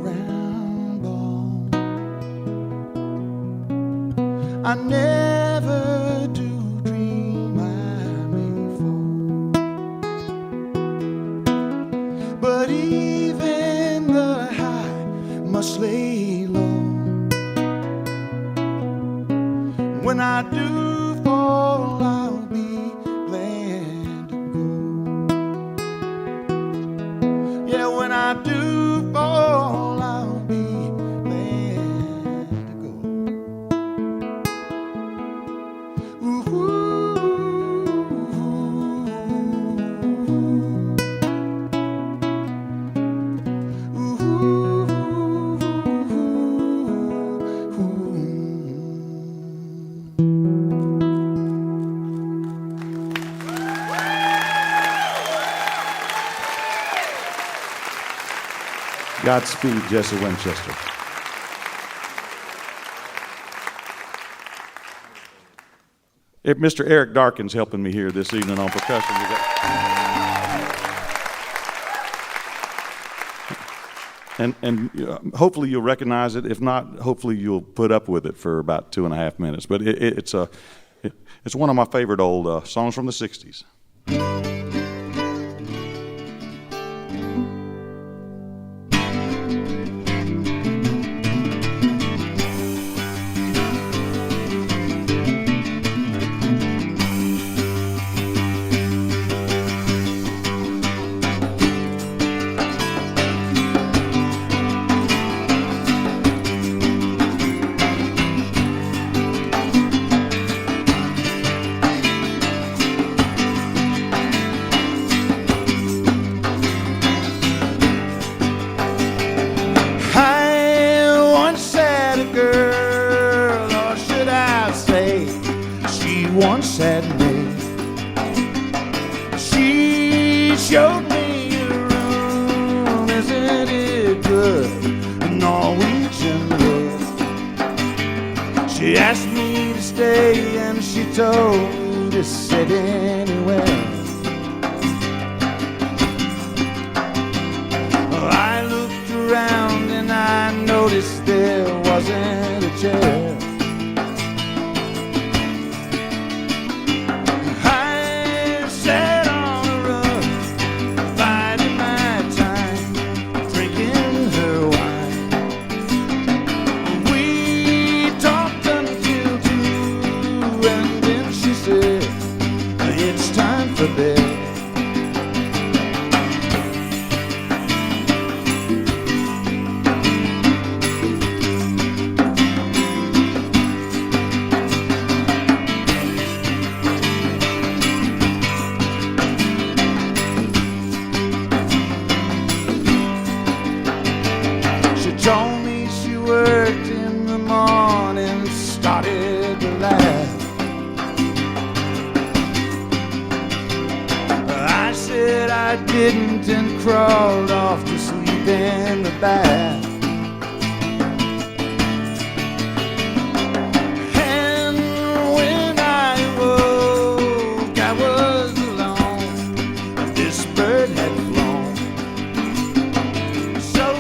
round ball. I never do dream I may fall. But even the high must lay low. When I do fall, I'll be glad to go. Yeah, when I do fall, I'll be glad to go. Ooh, Godspeed, Jesse Winchester. Mr. Eric Darkin's helping me here this evening on percussion. And hopefully you'll recognize it. If not, hopefully you'll put up with it for about 2.5 minutes. But it's one of my favorite old songs from the 60s. Once had me. She showed me a room, isn't it good? Norwegian wood. She asked me to stay and she told me to sit anywhere. I looked around and I noticed there wasn't a chair. Told me she worked in the morning, started to laugh. I said I didn't and crawled off to sleep in the bath. And when I woke, I was alone. This bird had flown. So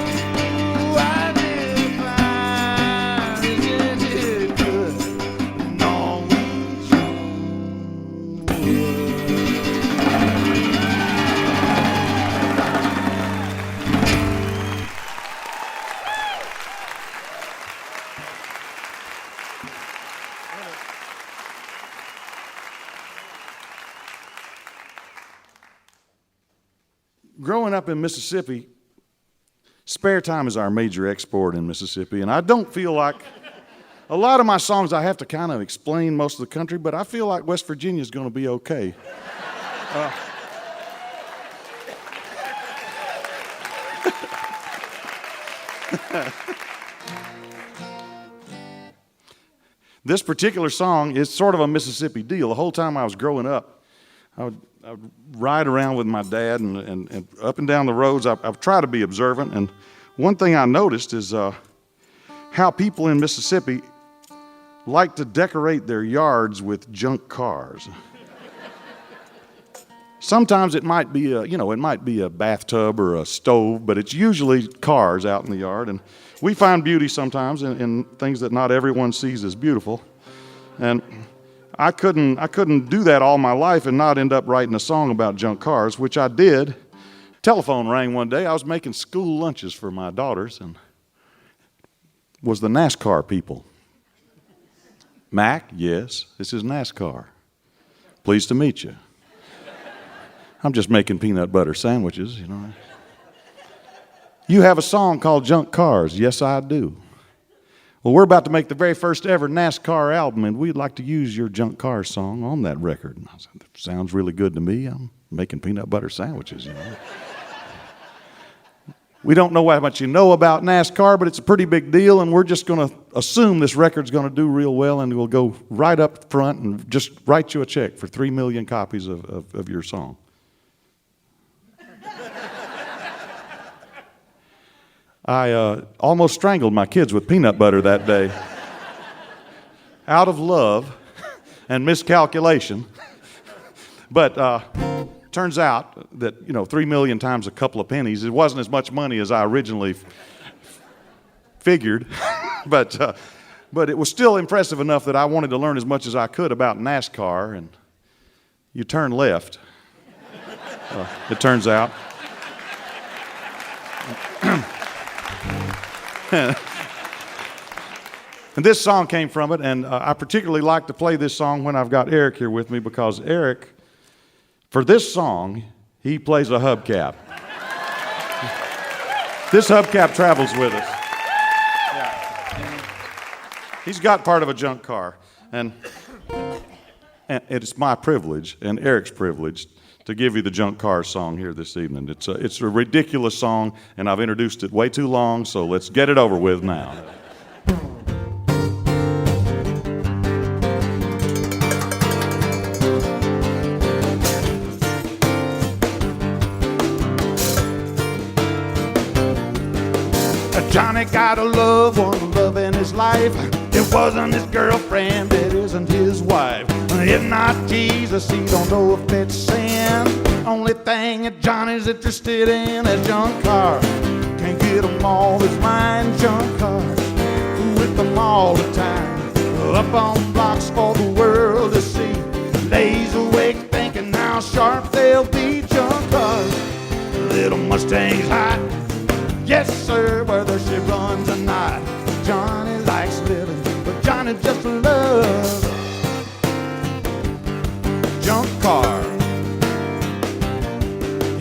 growing up in Mississippi, spare time is our major export in Mississippi, and I don't feel like a lot of my songs I have to kind of explain most of the country, but I feel like West Virginia is going to be okay. This particular song is sort of a Mississippi deal. The whole time I was growing up, I would ride around with my dad and up and down the roads. I've tried to be observant, and one thing I noticed is how people in Mississippi like to decorate their yards with junk cars. Sometimes it might be a bathtub or a stove, but it's usually cars out in the yard. And we find beauty sometimes in things that not everyone sees as beautiful. And I couldn't do that all my life and not end up writing a song about junk cars, which I did. Telephone rang one day. I was making school lunches for my daughters, and it was the NASCAR people. Mac, yes, this is NASCAR. Pleased to meet you. I'm just making peanut butter sandwiches, you know. You have a song called Junk Cars. Yes, I do. Well, we're about to make the very first ever NASCAR album, and we'd like to use your Junk Cars song on that record. And I said, that sounds really good to me. I'm making peanut butter sandwiches, you know. We don't know how much you know about NASCAR, but it's a pretty big deal, and we're just going to assume this record's going to do real well, and we'll go right up front and just write you a check for 3 million copies of your song. I almost strangled my kids with peanut butter that day. Out of love and miscalculation. But Turns out that, 3 million times a couple of pennies, it wasn't as much money as I originally figured, but it was still impressive enough that I wanted to learn as much as I could about NASCAR, and you turn left, it turns out. And this song came from it, and I particularly like to play this song when I've got Eric here with me, because Eric, for this song, he plays a hubcap. This hubcap travels with us. Yeah. He's got part of a junk car, and it's my privilege and Eric's privilege to give you the junk car song here this evening. It's a ridiculous song, and I've introduced it way too long, so let's get it over with now. Johnny got a loved one, love in his life. It wasn't his girlfriend, it isn't his wife. If not Jesus, he don't know if it's sin. Only thing that Johnny's interested in is junk cars. Can't get them all, his mind junk cars. With them all the time, up on blocks for the world to see. Lays awake thinking how sharp they'll be, junk cars. Little Mustang's hot. Yes, sir, whether she runs or not. Johnny likes living, but Johnny just loves junk cars.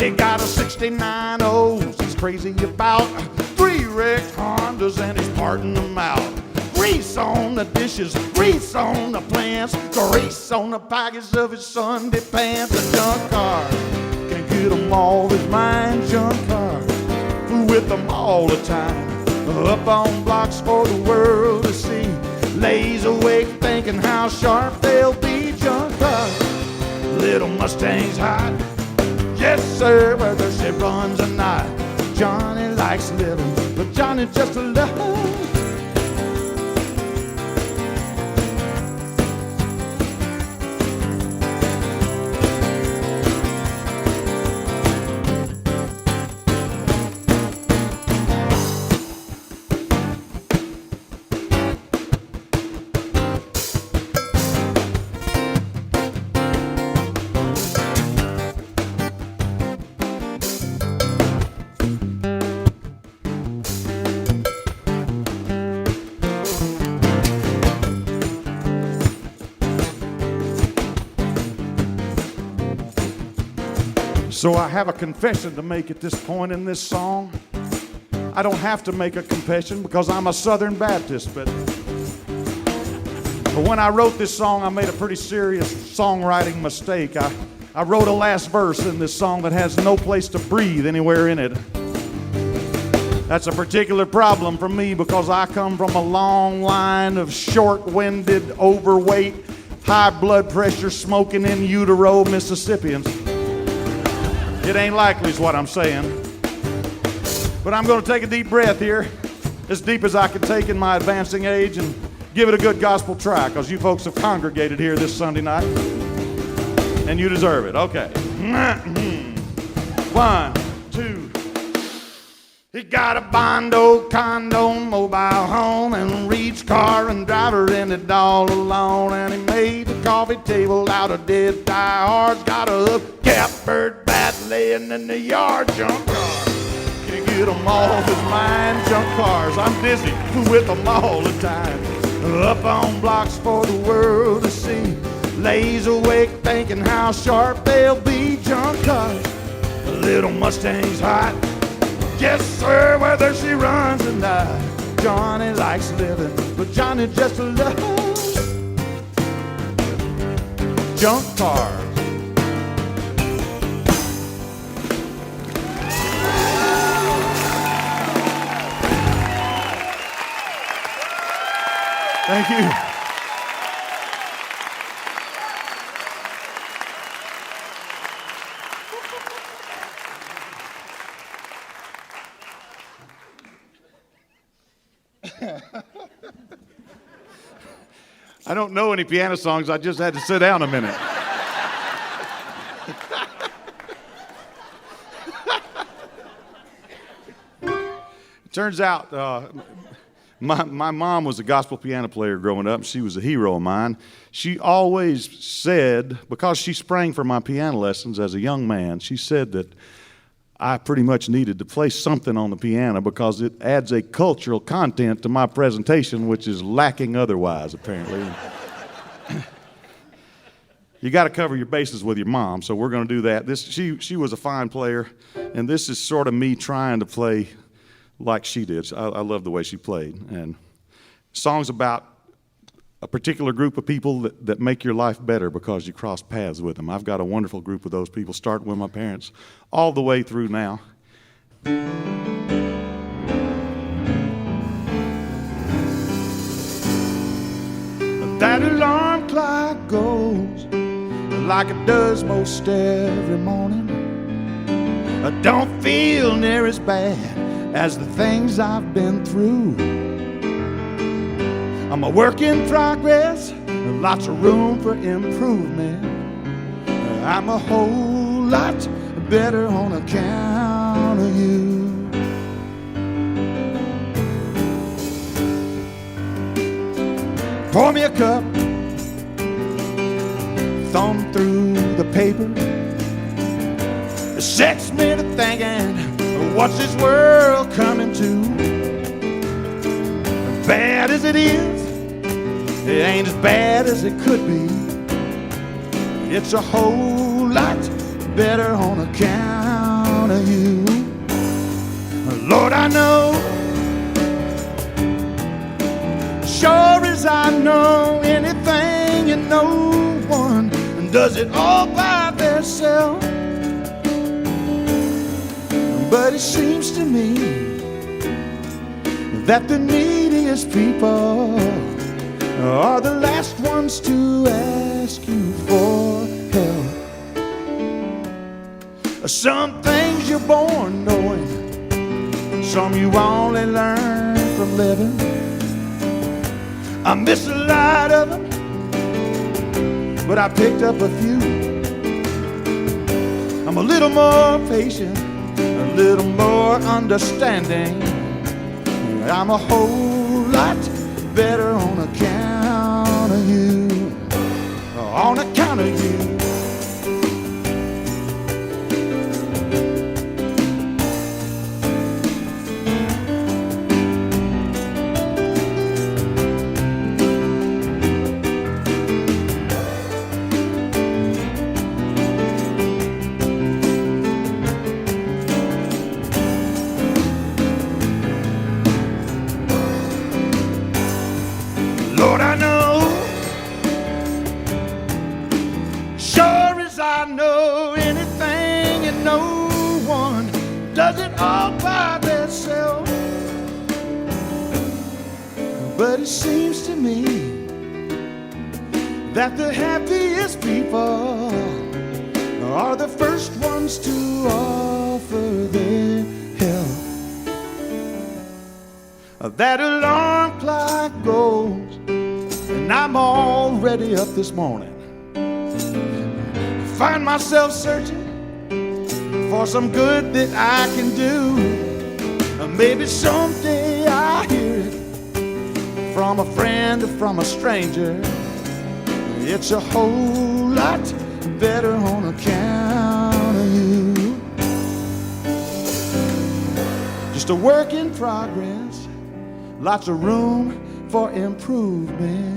He got a 69 O's he's crazy about. 3 wrecked Hondas and he's parting them out. Grease on the dishes, grease on the plants, grease on the pockets of his Sunday pants. A junk car, can't get them all, his mind junk cars. With them all the time, up on blocks for the world to see. Lays awake thinking how sharp they'll be, junk cars. Little Mustang's hot. Yes, sir, whether she runs or not. Johnny likes living, but Johnny just loves So I have a confession to make at this point in this song. I don't have to make a confession because I'm a Southern Baptist, but when I wrote this song, I made a pretty serious songwriting mistake. I wrote a last verse in this song that has no place to breathe anywhere in it. That's a particular problem for me because I come from a long line of short-winded, overweight, high blood pressure, smoking in utero Mississippians. It ain't likely is what I'm saying. But I'm going to take a deep breath here, as deep as I can take in my advancing age, and give it a good gospel try, because you folks have congregated here this Sunday night, and you deserve it. Okay. 1, 2. He got a Bondo condo, mobile home, and Reed's car and driver in it all alone. And he made a coffee table out of dead diehards. Got a catbird bat laying in the yard, junk car. Can get them all, his mind, junk cars. I'm dizzy with them all the time. Up on blocks for the world to see. Lays awake thinking how sharp they'll be, junk cars. The little Mustang's hot. Yes, sir, whether she runs or not. Johnny likes living, but Johnny just loves junk cars. Thank you. I don't know any piano songs. I just had to sit down a minute. Turns out my mom was a gospel piano player growing up. She was a hero of mine. She always said, because she sprang for my piano lessons as a young man, she said that I pretty much needed to play something on the piano because it adds a cultural content to my presentation, which is lacking otherwise, apparently. You got to cover your bases with your mom, so we're going to do that. She was a fine player, and this is sort of me trying to play like she did. I love the way she played. And songs about a particular group of people that make your life better because you cross paths with them. I've got a wonderful group of those people, starting with my parents all the way through now. That alarm clock goes like it does most every morning. I don't feel near as bad as the things I've been through. I'm a work in progress, lots of room for improvement. I'm a whole lot better on account of you. Pour me a cup, thumb through the paper. It sets me to thinking, what's this world coming to? Bad as it is, it ain't as bad as it could be. It's a whole lot better on account of you. Lord, I know, sure as I know, anything and no one does it all by themselves. But it seems to me that the neediest people are the last ones to ask you for help. Some things you're born knowing, some you only learn from living. I miss a lot of them, but I picked up a few. I'm a little more patient, a little more understanding. I'm a whole lot better on account of you, on account of you. Lord, I know, sure as I know, anything and no one does it all by themselves. But it seems to me that the happiest people are the first ones to offer their help. That alarm clock goes, and I'm already up this morning. Find myself searching for some good that I can do. Maybe someday I'll hear it from a friend or from a stranger. It's a whole lot better on account of you. Just a work in progress, lots of room for improvement.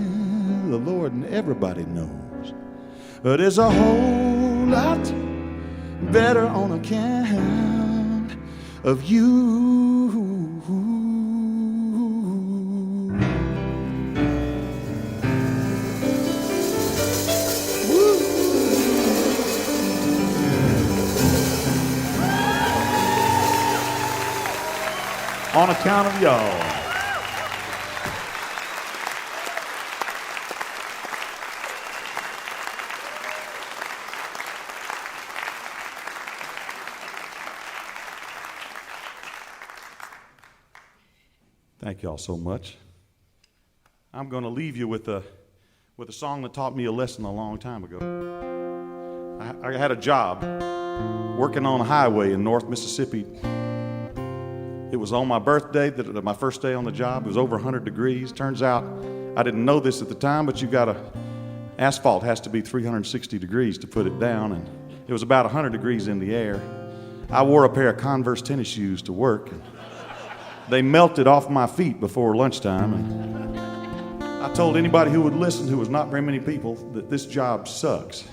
The Lord and everybody knows, but there's a whole lot better on account of you. On account of y'all. Thank y'all so much. I'm going to leave you with a song that taught me a lesson a long time ago. I had a job working on a highway in North Mississippi It was on my birthday, my first day on the job. It was over 100 degrees. Turns out, I didn't know this at the time, but asphalt has to be 360 degrees to put it down, and it was about 100 degrees in the air. I wore a pair of Converse tennis shoes to work, and they melted off my feet before lunchtime. And I told anybody who would listen, who was not very many people, that this job sucks.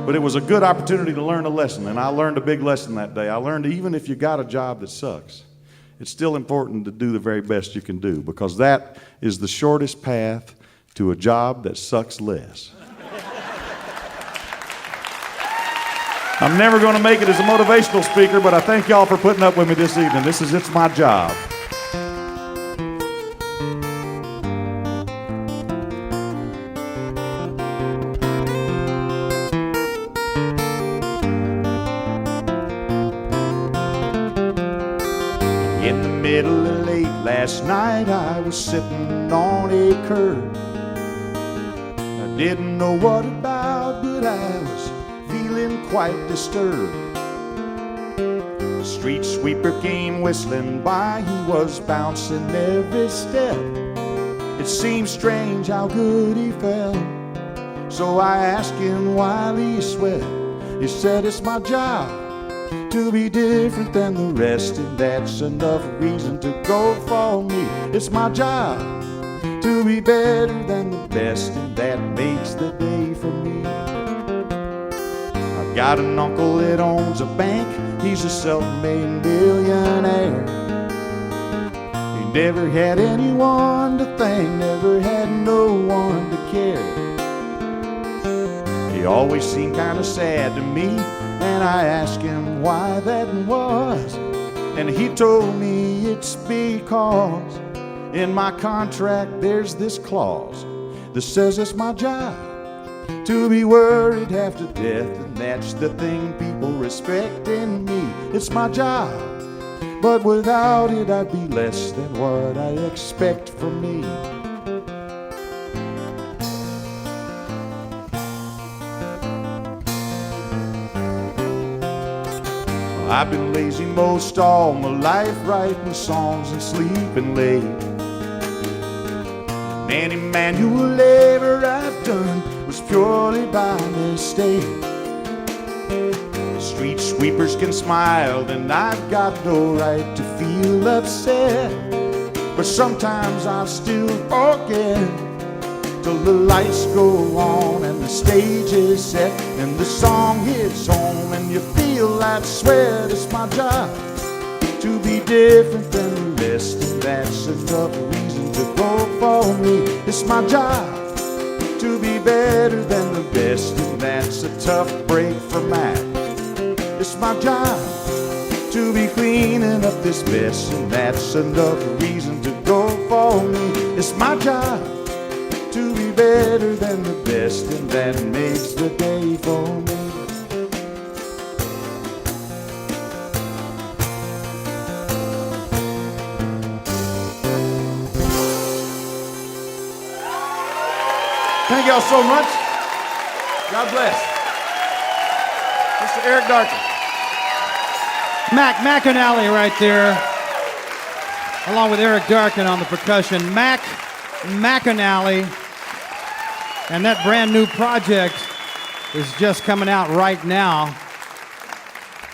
But it was a good opportunity to learn a lesson, and I learned a big lesson that day. I learned even if you got a job that sucks, it's still important to do the very best you can do, because that is the shortest path to a job that sucks less. I'm never going to make it as a motivational speaker, but I thank y'all for putting up with me this evening. It's my job. In the middle of late last night, I was sitting on a curb. I didn't know what about, but I was feeling quite disturbed. The street sweeper came whistling by, he was bouncing every step. It seemed strange how good he felt, so I asked him while he sweat. He said, "It's my job to be different than the rest, and that's enough reason to go for me. It's my job to be better than the best, and that makes the day for me." I got an uncle that owns a bank, he's a self-made millionaire. He never had anyone to thank, never had no one to care. He always seemed kind of sad to me, and I asked him why that was, and he told me it's because in my contract there's this clause that says it's my job to be worried half to death, and that's the thing people respect in me. It's my job, but without it I'd be less than what I expect from me. I've been lazy most all my life, writing songs and sleeping late. And any manual labor I've done was purely by mistake. Street sweepers can smile, and I've got no right to feel upset. But sometimes I still forget till the lights go on and the stage is set and the song hits home and you feel that sweat. It's my job to be different than the rest, and that's enough reason to go for me. It's my job to be better than the best, and that's a tough break for Mac. It's my job to be cleaning up this mess, and that's enough reason to go for me. It's my job to be better than the best, and that makes the day for me. Thank y'all so much. God bless. Mr. Eric Darkin. McAnally right there, along with Eric Darkin on the percussion. McAnally, and that brand new project is just coming out right now.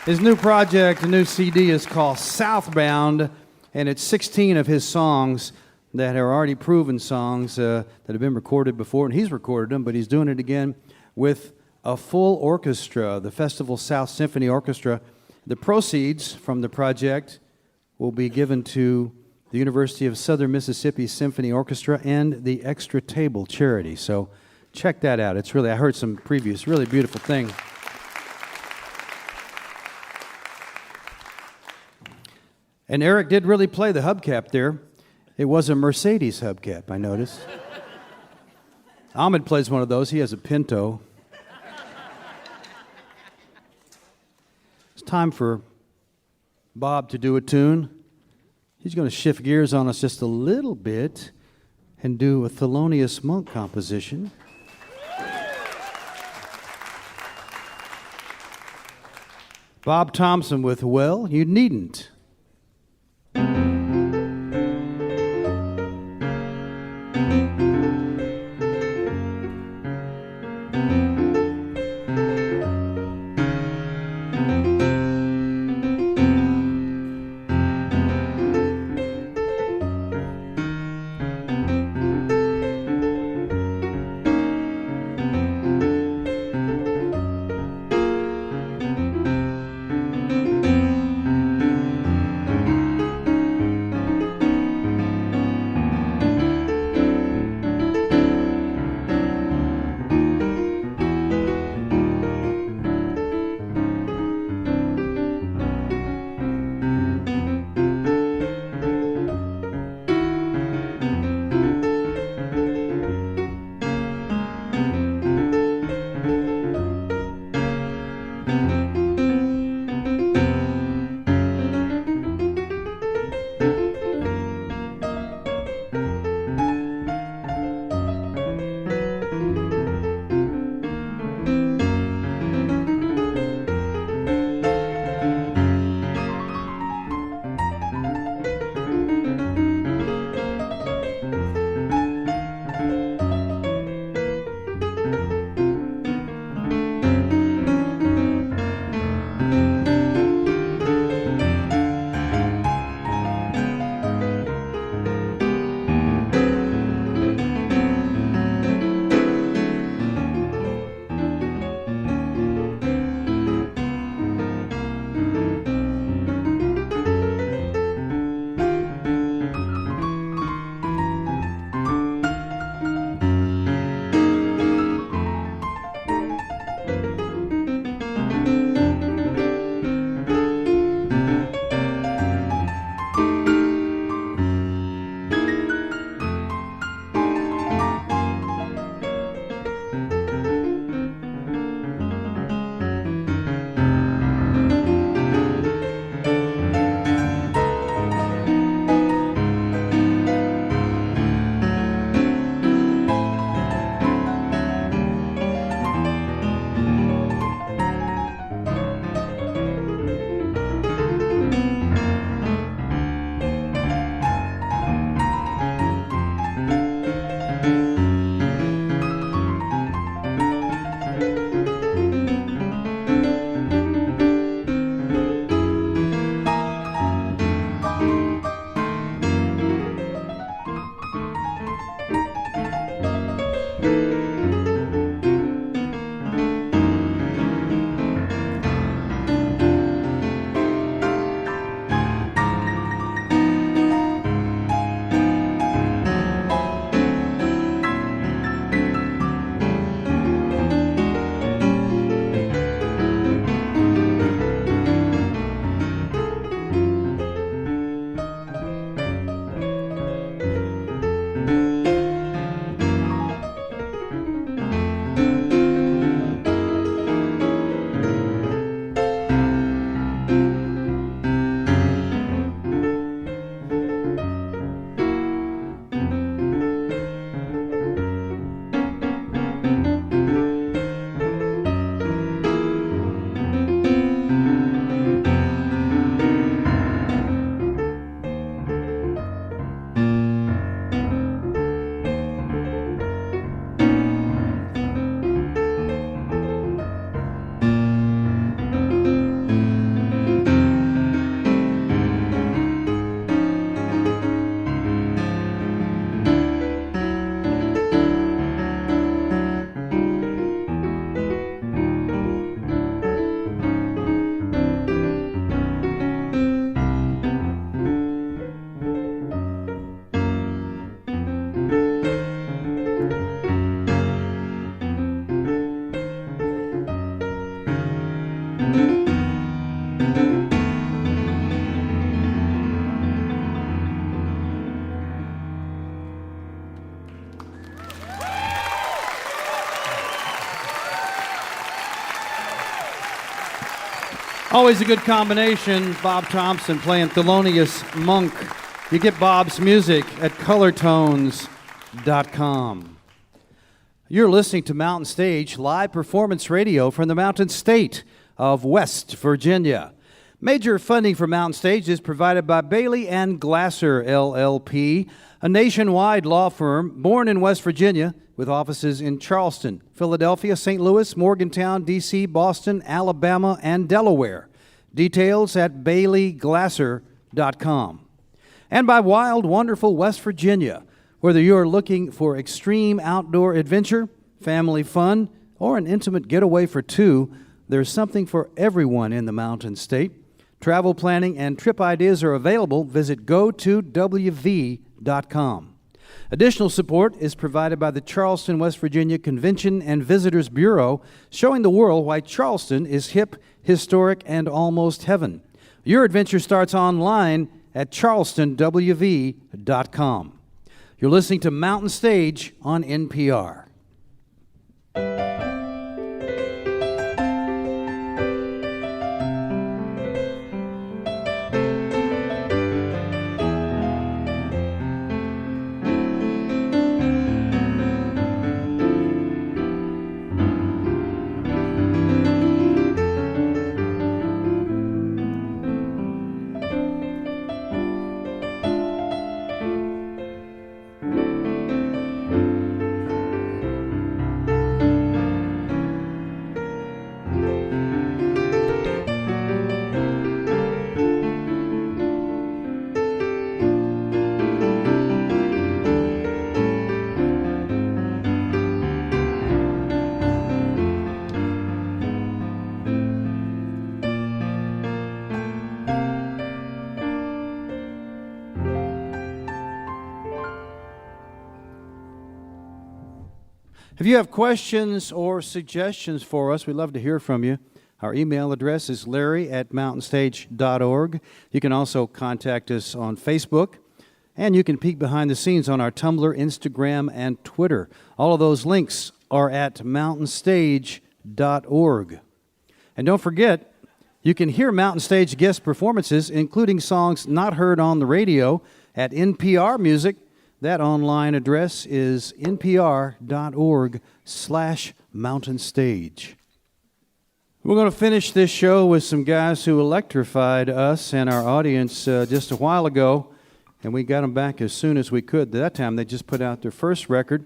His new project, the new CD, is called Southbound, and it's 16 of his songs that are already proven songs that have been recorded before, and he's recorded them, but he's doing it again with a full orchestra, the Festival South Symphony Orchestra. The proceeds from the project will be given to the University of Southern Mississippi Symphony Orchestra and the Extra Table Charity. So check that out. It's really, I heard some previews, really beautiful thing. And Eric did really play the hubcap there. It was a Mercedes hubcap, I noticed. Ahmed plays one of those. He has a Pinto. It's time for Bob to do a tune. He's going to shift gears on us just a little bit and do a Thelonious Monk composition. Bob Thompson with Well, You Needn't. Always a good combination. Bob Thompson playing Thelonious Monk. You get Bob's music at colortones.com. You're listening to Mountain Stage, live performance radio from the Mountain State. of West Virginia. Major funding for Mountain Stage is provided by Bailey and Glasser, LLP, a nationwide law firm born in West Virginia with offices in Charleston, Philadelphia, St. Louis, Morgantown, D.C., Boston, Alabama, and Delaware. Details at baileyglasser.com. And by Wild, Wonderful West Virginia. Whether you're looking for extreme outdoor adventure, family fun, or an intimate getaway for two, there's something for everyone in the Mountain State. Travel planning and trip ideas are available. Visit go2wv.com. Additional support is provided by the Charleston, West Virginia Convention and Visitors Bureau, showing the world why Charleston is hip, historic, and almost heaven. Your adventure starts online at charlestonwv.com. You're listening to Mountain Stage on NPR. If you have questions or suggestions for us, we'd love to hear from you. Our email address is larry@mountainstage.org. You can also contact us on Facebook, and you can peek behind the scenes on our Tumblr, Instagram, and Twitter. All of those links are at mountainstage.org. And don't forget, you can hear Mountain Stage guest performances, including songs not heard on the radio, at NPR Music. That online address is npr.org/mountainstage. We're going to finish this show with some guys who electrified us and our audience just a while ago, and we got them back as soon as we could. That time they just put out their first record.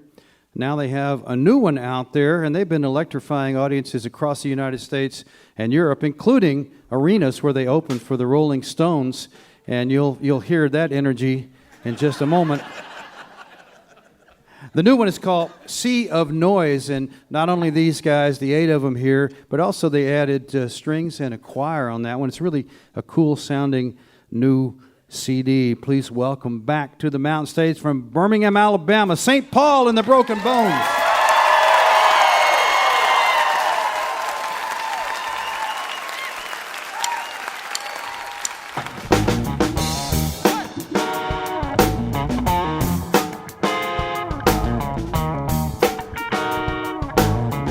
Now they have a new one out there, and they've been electrifying audiences across the United States and Europe, including arenas where they opened for the Rolling Stones, and you'll hear that energy in just a moment. The new one is called Sea of Noise, and not only these guys, the 8 of them here, but also they added strings and a choir on that one. It's really a cool-sounding new CD. Please welcome back to the Mountain Stage from Birmingham, Alabama, St. Paul and the Broken Bones.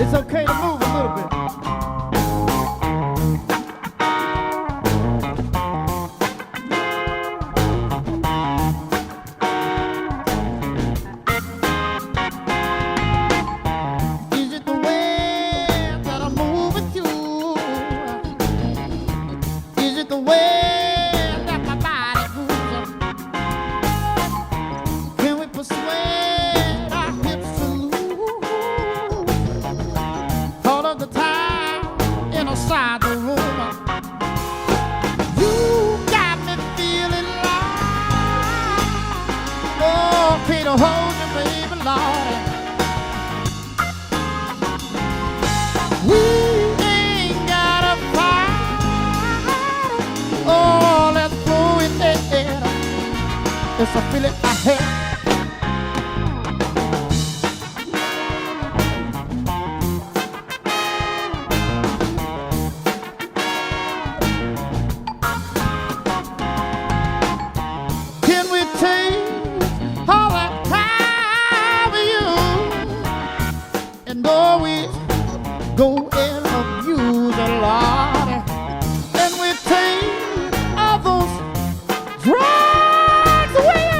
It's okay to move a little bit. Is it the way that I move with you? Is it the way that my body moves? Can we persuade our hips to move? All of the time inside the room, you got me feeling like, oh, Peter, hold me, baby, Lord. We ain't gotta fight. Oh, let's go in there. It's a feeling I have. Can we take all that time with you and always go and abuse a lot? And we take all those drugs away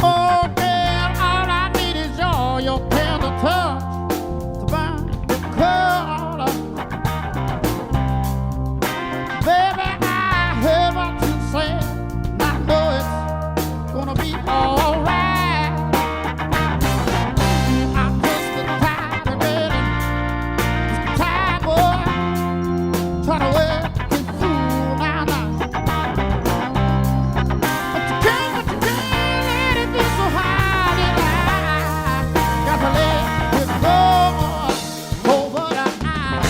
Oh, girl, all I need is your tender touch to burn the color. Baby, I heard what you said, and I know it's gonna be alright. I'm just the tired of waiting, just the tired boy, trying to wait and fool now. But you can't let it be so hard, and I got to let it go over the eyes.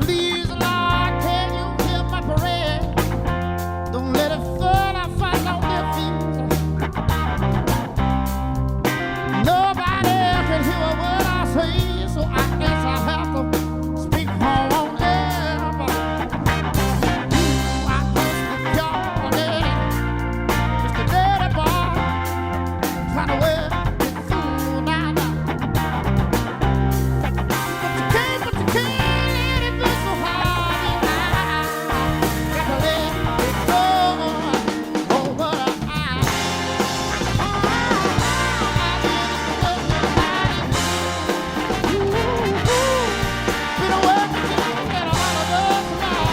Please, Lord, can you hear my prayer? Don't let it fall off on their feet. Nobody can hear a word I say, so I guess I have to speak on air. I guess you're daddy, just a daddy boy, trying to wear it fool now. But you can't let it be so hard. Got to let it go over the eyes. Been a working to get all of us now.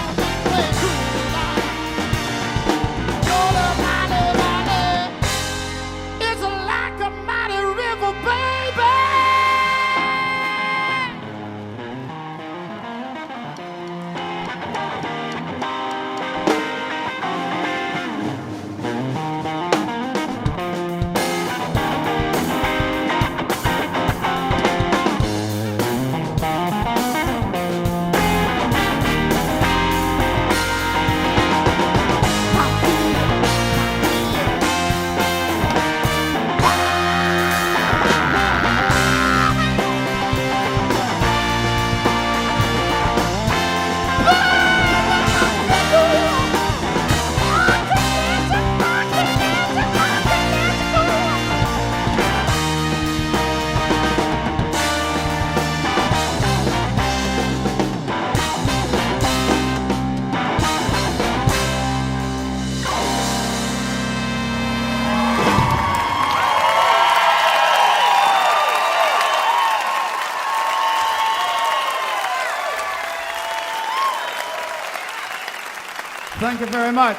Play cool now. Your love, my love, it's like a mighty river, baby. Thank you very much.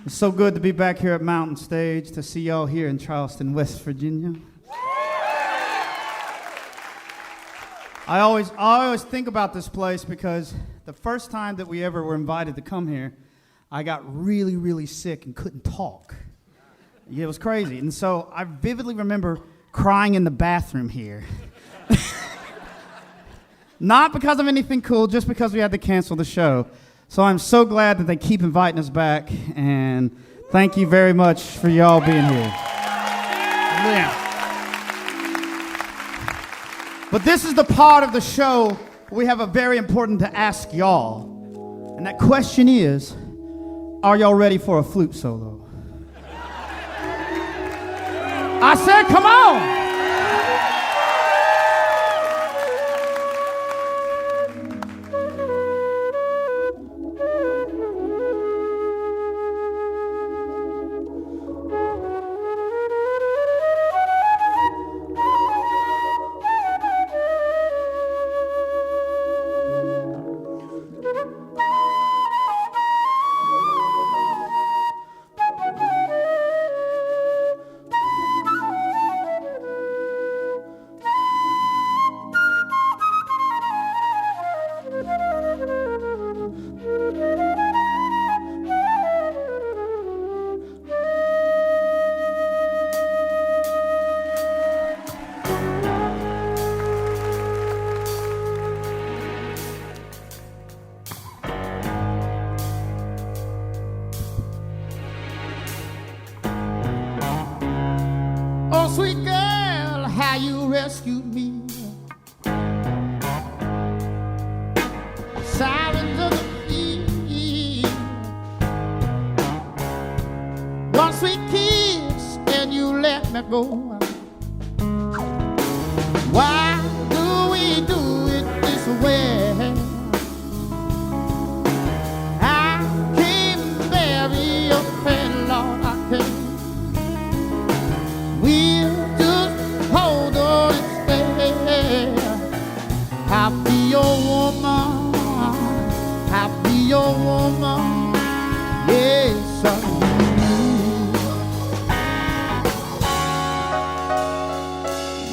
It's so good to be back here at Mountain Stage, to see y'all here in Charleston, West Virginia. I always think about this place because the first time that we ever were invited to come here, I got really, really sick and couldn't talk. Yeah, it was crazy. And so I vividly remember crying in the bathroom here. Not because of anything cool, just because we had to cancel the show. So I'm so glad that they keep inviting us back, and thank you very much for y'all being here. Yeah. But this is the part of the show we have a very important to ask y'all. And that question is, are y'all ready for a flute solo? I said, come on! rescued me. Sirens of the field. One sweet kiss and you let me go. Why do we do it this way? I can't bury your pain, Lord, I can't. We'll just hold on and stay. I'll be your woman. I'll be your woman. Yes, I will.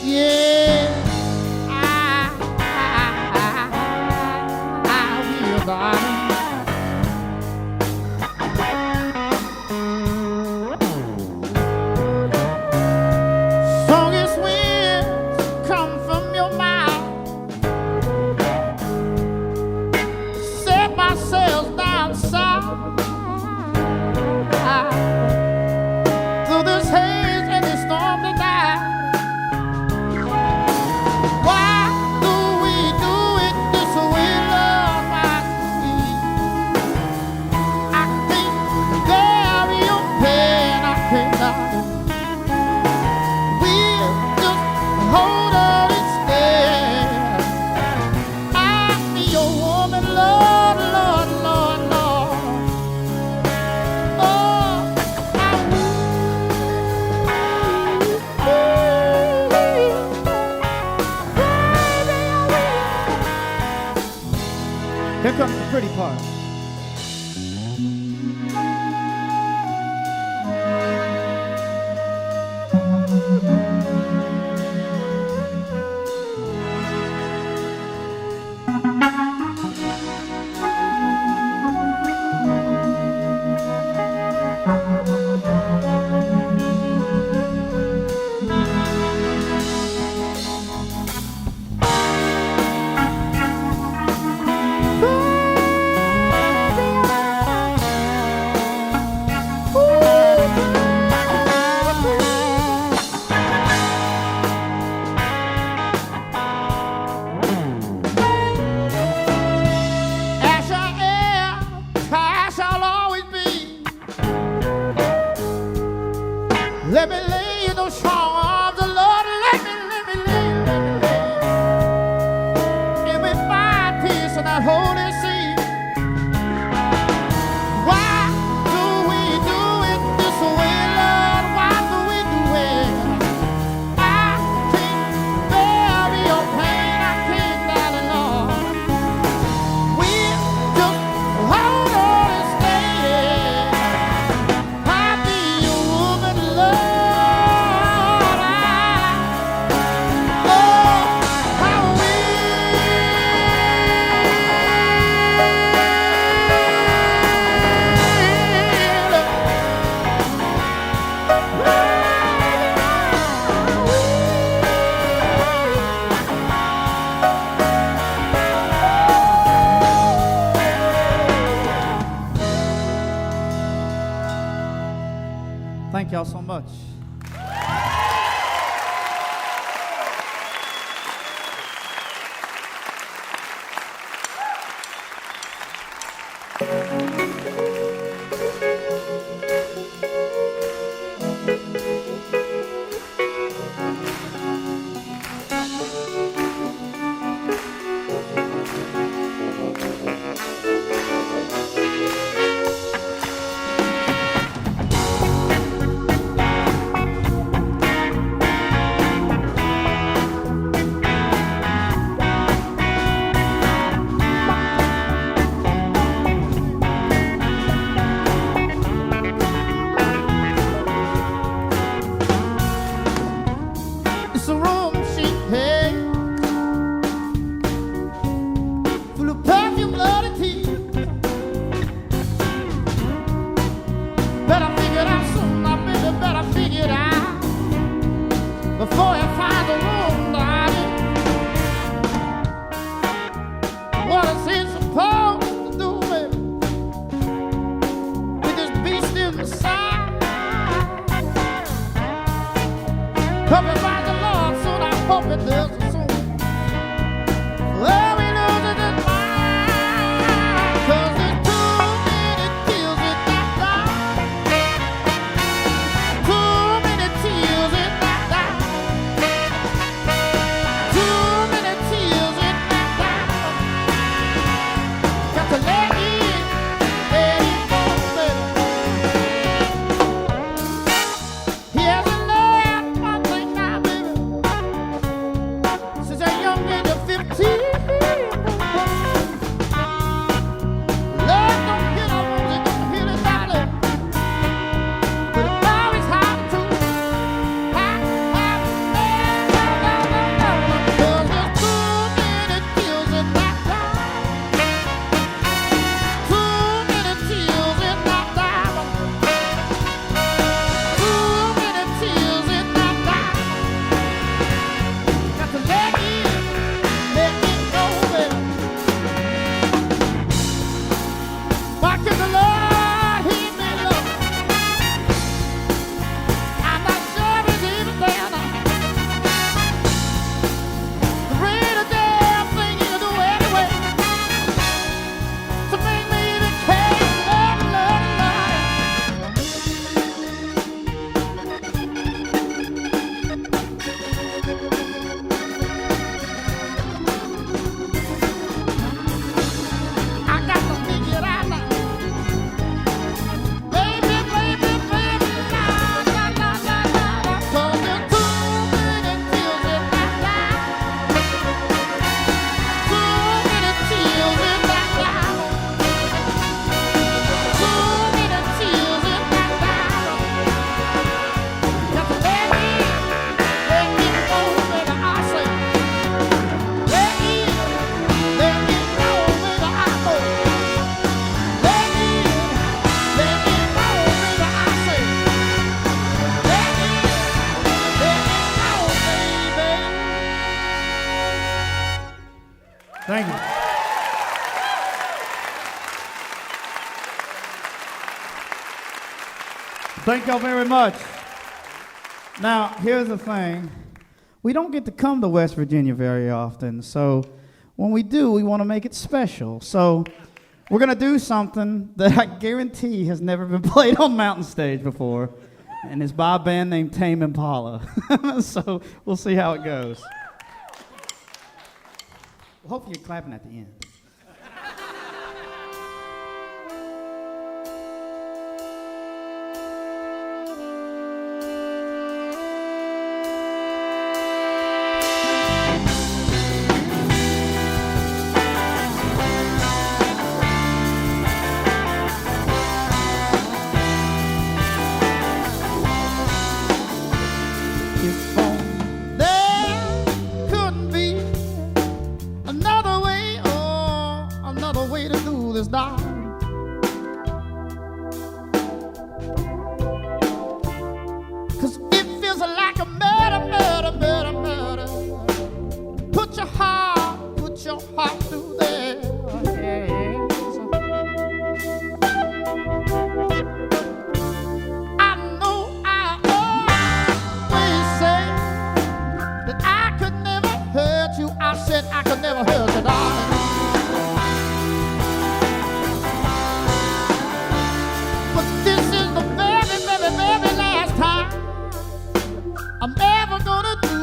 Yeah, I will, darling. Strongest winds come from your mouth. Set my sails down south. Through this haze and this storm tonight. Why do we do it this way, Lord, my sweet? I can't bear your pain, I cannot. We'll just hold on and stay. I'll be your woman, Lord, Lord, Lord, Lord. Oh, I will. Here comes the pretty part. As I am, as I'll always be. Let me lay in those strong arms of Lord. Let me lay. Give me find peace in that holy sea. Why do we do it this way, Lord? Why do we do it? I can't bear your pain. I can't, darling, Lord. We'll just hold on and stay. I'll be your woman, Lord. I will. Thank y'all so much. It's a room she had full of perfume, blood, and tears. Better figure it out soon, I better figure it out before I find the room, darling. What is it supposed to do with this beast inside? Covered by the Lord, soon I hope baby does it soon. Well, we lose it this mind, 'cause there's too many tears in that time. Too many tears in that time. Too many tears in that time. Got to let it go, baby. He hasn't learned one thing now, baby, since that young age of 15. Love don't get on once it don't hit it, darling. But it's always hard to have, because there's too many tears in that time. Too many tears in that time. Too many tears in that time. Got to let it go, baby. Why can the Lord heed me, Lord? I'm not sure it's even there now. The greatest damn thing you can do anyway to make me even care, love, love, love. I got to figure it out now. Baby, baby, baby, la, la, la, la, la, la. 'Cause there's too many tears in that time. Too many tears in that time. Too many tears in that time. Got to let it go, baby, I say. Let it go, baby, I go. Let it go, baby, I say. Let it go, baby. Thank you. Thank y'all very much. Now, here's the thing. We don't get to come to West Virginia very often, so when we do, we want to make it special. So we're going to do something that I guarantee has never been played on Mountain Stage before, and it's by a band named Tame Impala. So we'll see how it goes. Hopefully you're clapping at the end. If there couldn't be another way, or another way to do this, darling. 'Cause it feels like a murder, murder, murder, murder. Put your heart through there. Yes. I know I always say that I could never hurt you. I said I could never hurt you, darling. But this is the very, very, very last time I'm ever gonna do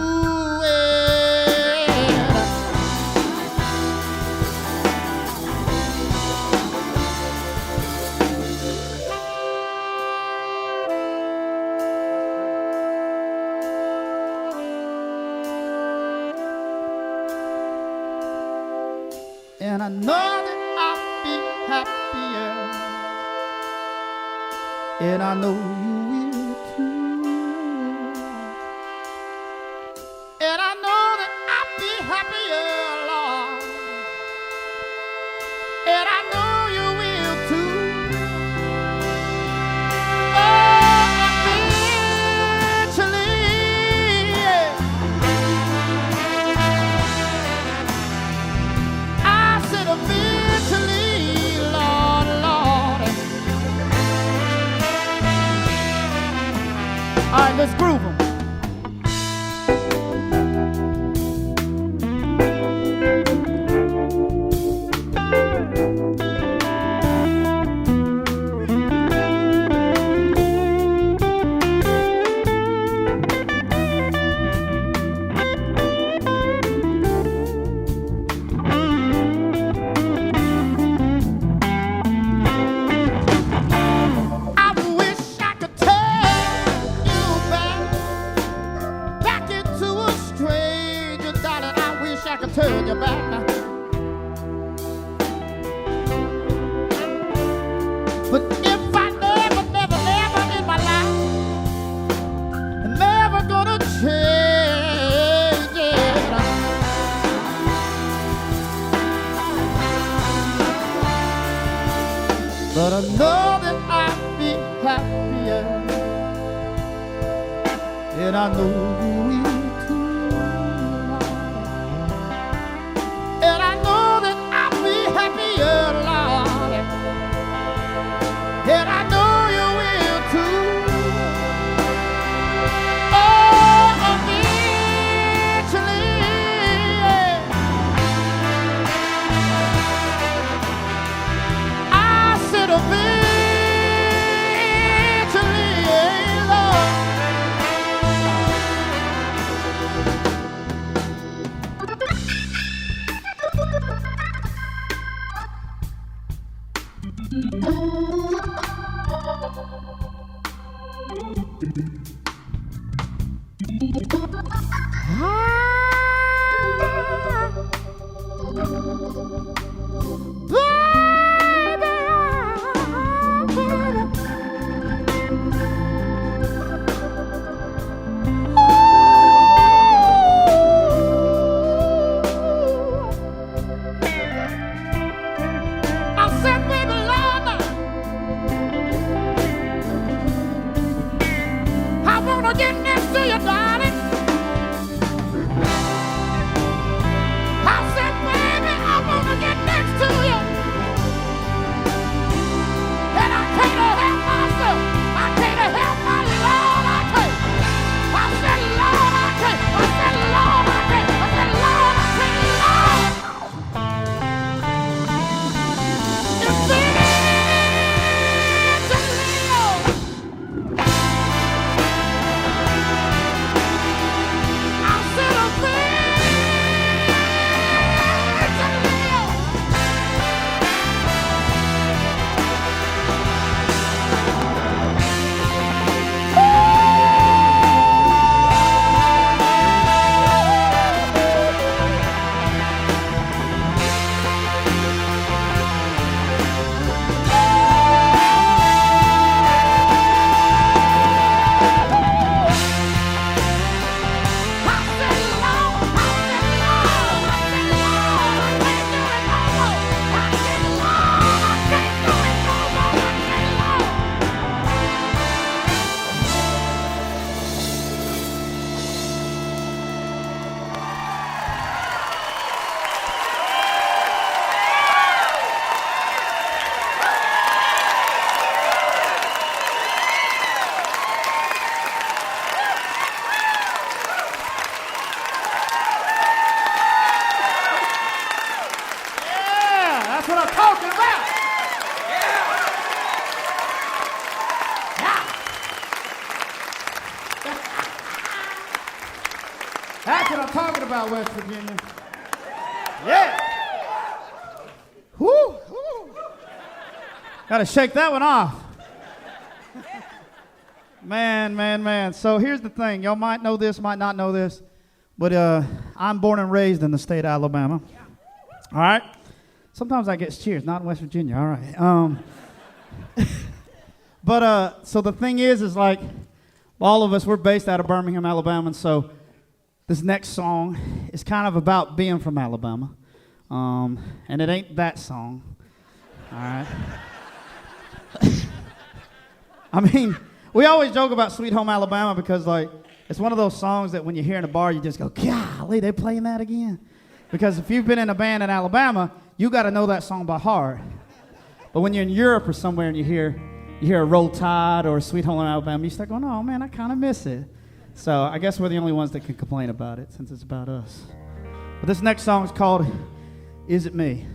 it. And I know that I'll be happier, and I know you will too. And I know that I'll be happier, Lord, and I know you will too. Oh, eventually, I said eventually, Lord, Lord. All right, let's groove 'em. and I know you will too. And I know that I'll be happier, Lord, and I know you will too. Oh, eventually, I said eventually, Lord. I said, baby, Lord, I wanna get next to you, darling. I said, baby, I wanna get next to you. And I can't help myself. I can't help my Lord, I can't. I said, Lord, I can't. I said, Lord, I can't. I said, Lord, I can't, Lord. It's I said, that's what I'm talking about. That's what I'm talking about, West Virginia. Yeah. Woo. Gotta shake that one off. Man. So here's the thing. Y'all might know this, might not know this, but I'm born and raised in the state of Alabama. All right? Sometimes I get cheers, not in West Virginia. All right. But so the thing is like, all of us, we're based out of Birmingham, Alabama, and so this next song is kind of about being from Alabama. And it ain't that song. All right? I mean, we always joke about Sweet Home Alabama because, like, it's one of those songs that when you hear in a bar, you just go, golly, they playing that again? Because if you've been in a band in Alabama, you got to know that song by heart. But when you're in Europe or somewhere and you hear a Roll Tide or Sweet Home Alabama, you start going, oh, man, I kind of miss it. So I guess we're the only ones that can complain about it since it's about us. But this next song is called Is It Me?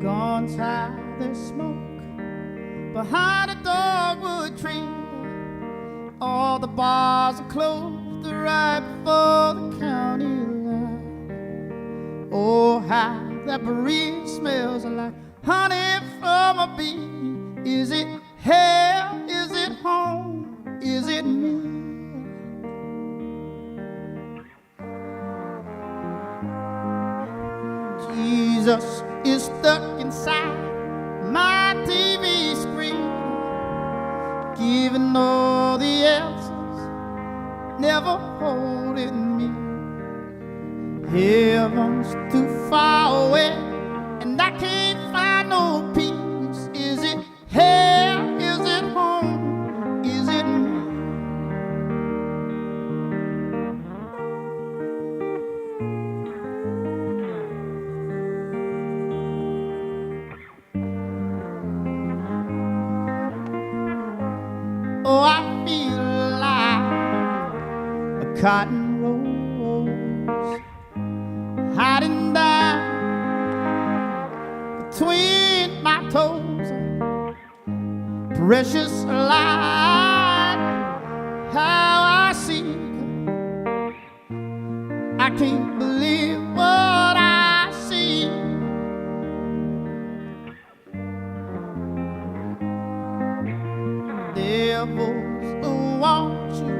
Guns high, there's smoke behind a dogwood tree. All the bars are closed right before the county line. Oh, how that breeze smells like honey from a bee. Is it hell? Is it home? Is it me? Jesus is stuck inside my TV screen, giving all the answers, never holding me. Heaven's too far away, and I can't find no peace. Is it hell? Is it home? Is it me? Oh, I feel like a cotton rose hiding down between my toes. Precious light, how I see it. I can't believe what I see. Devils want you,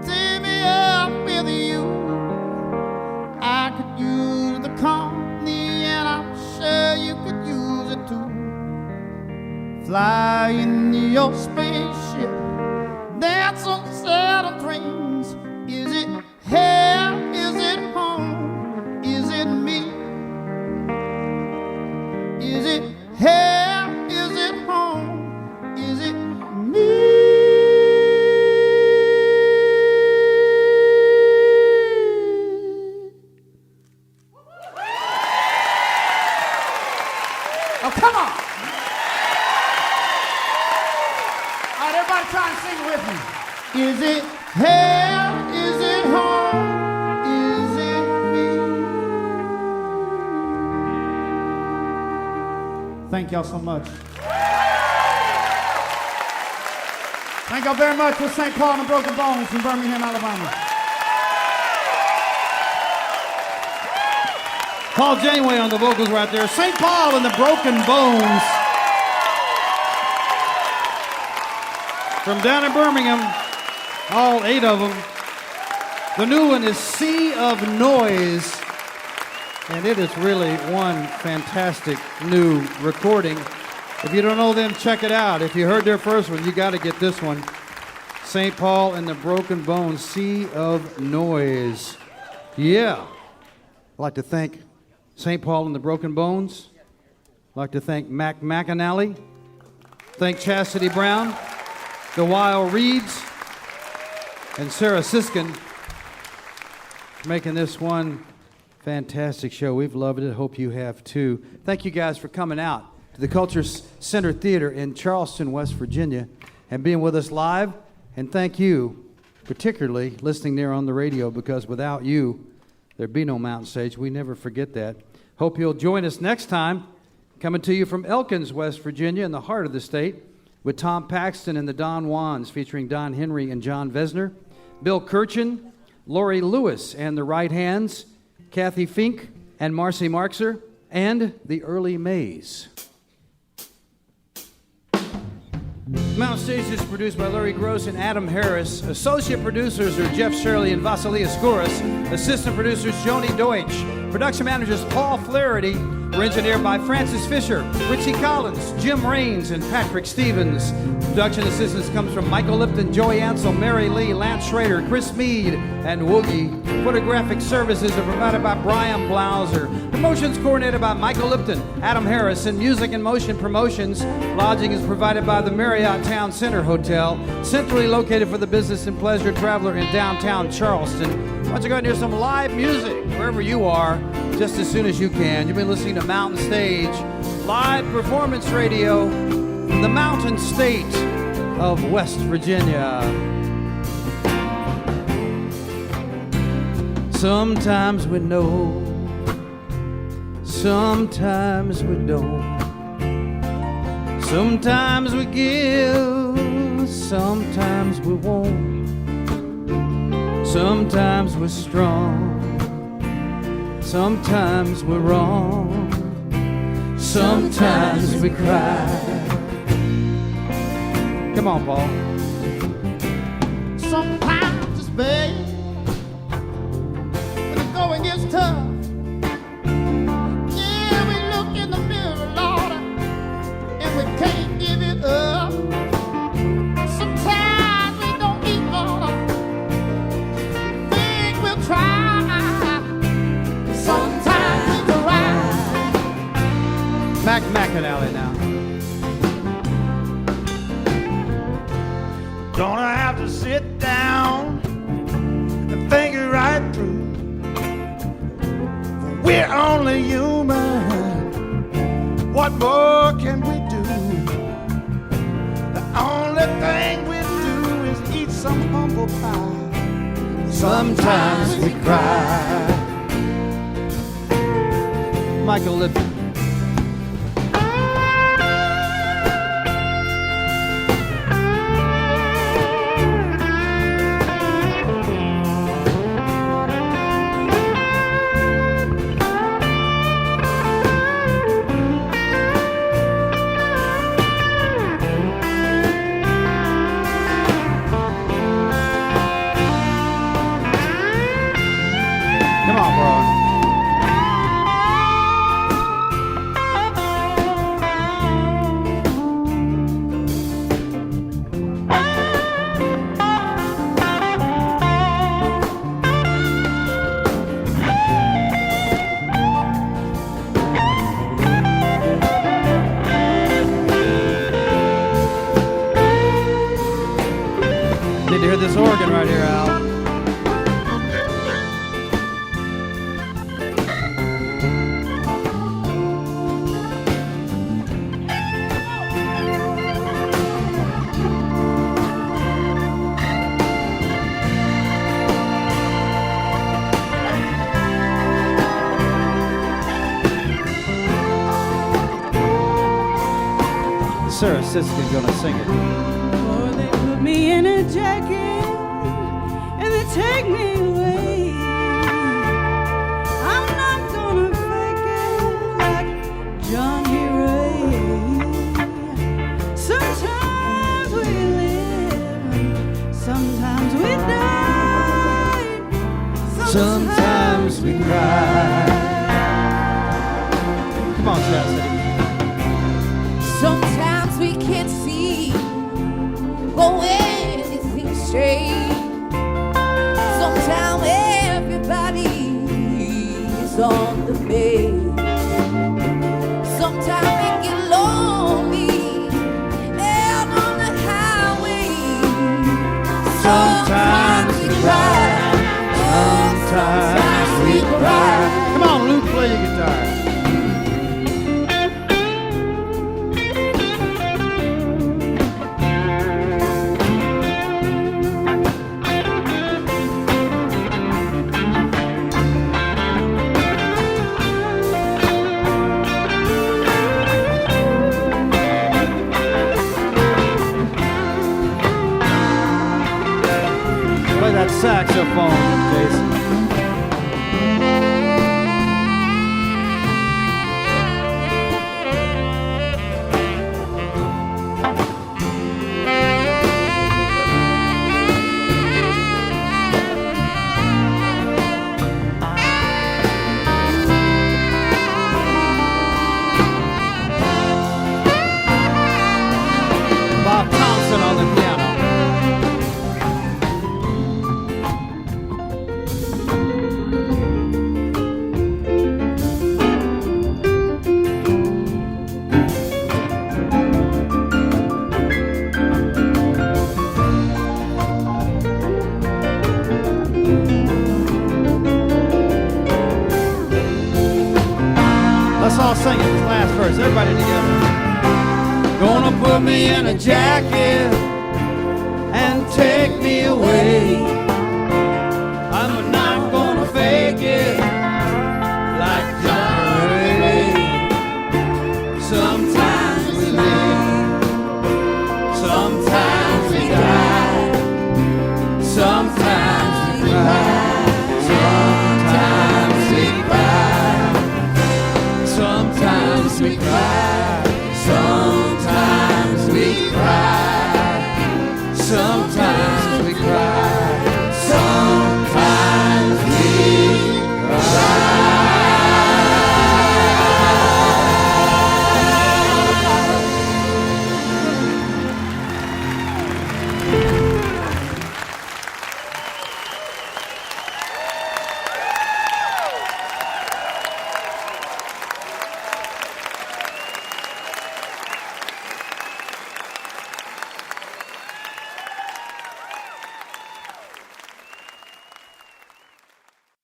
take me up with you. I could use the company, and I'm sure you could use it too. Fly in your spaceship, dance on certain dreams. Is it hell? Is it home? Is it me? Is it hell? Is it home? Is it me? Oh, come on. All right, everybody try and sing with me. Is it hell? Is it home? Is it me? Thank y'all so much. Thank y'all very much. We're St. Paul and the Broken Bones from Birmingham, Alabama. Paul Janeway on the vocals right there. St. Paul and the Broken Bones. From down in Birmingham, all 8 of them. The new one is Sea of Noise. And it is really one fantastic new recording. If you don't know them, check it out. If you heard their first one, you got to get this one. St. Paul and the Broken Bones, Sea of Noise. Yeah. I'd like to thank St. Paul and the Broken Bones. I'd like to thank McAnally. Thank Chastity Brown, the Wild Reeds, and Sarah Siskind for making this one fantastic show. We've loved it. Hope you have too. Thank you guys for coming out to the Culture Center Theater in Charleston, West Virginia, and being with us live. And thank you, particularly listening there on the radio, because without you, there'd be no Mountain Stage. We never forget that. Hope you'll join us next time. Coming to you from Elkins, West Virginia, in the heart of the state, with Tom Paxton and the Don Juans, featuring Don Henry and John Vesner, Bill Kirchen, Lori Lewis and the Right Hands, Kathy Fink and Marcy Markser, and the Early Mays. Mountain Stage is produced by Larry Gross and Adam Harris. Associate producers are Jeff Shirley and Vasilia Skouras. Assistant producers Joni Deutsch. Production managers Paul Flaherty. We're engineered by Francis Fisher, Richie Collins, Jim Raines, and Patrick Stevens. Production assistance comes from Michael Lipton, Joey Ansel, Mary Lee, Lance Schrader, Chris Mead, and Woogie. Photographic services are provided by Brian Blauser. Promotions coordinated by Michael Lipton, Adam Harris, and Music and Motion Promotions. Lodging is provided by the Marriott Town Center Hotel, centrally located for the business and pleasure traveler in downtown Charleston. Why don't you go out and hear some live music wherever you are, just as soon as you can. You've been listening to Mountain Stage, live performance radio from the Mountain State of West Virginia. Sometimes we know, sometimes we don't. Sometimes we give, sometimes we won't. Sometimes we're strong, sometimes we're wrong. Sometimes we cry. Come on, Paul. Sometimes it's bad when the going gets tough. Yeah, we look in the mirror, Lord, and we can't give it up. Sometimes we don't eat, Lord. Think we'll try, Gonna have to sit down and think it right through. We're only human. What more can we do? The only thing we do is eat some humble pie. Sometimes we cry. Michael Lipton. Come on, bro. Need to hear this organ right here, Al. Sarah Siskind gonna sing it. Or they put me in a jacket and they take me away. I'm not gonna fake it like Johnny Ray. Sometimes we live, sometimes we die, Sometimes we cry. Come on, Chastity. Sometimes we can't see or anything straight. Sometimes everybody is on the maze. Sometimes we get lonely out on the highway. Sometimes we cry. Sometimes we cry. Come on, Luke, play your guitar. Play that saxophone, Jason. Bob Thompson on the piano. Let's all sing it, this last verse. Everybody together. Gonna put me in a jacket and take me away. I'm not gonna fake it like Johnny Ray. Sometimes we live, sometimes we die, sometimes we cry, sometimes we cry, sometimes we cry, sometimes we cry, sometimes we cry.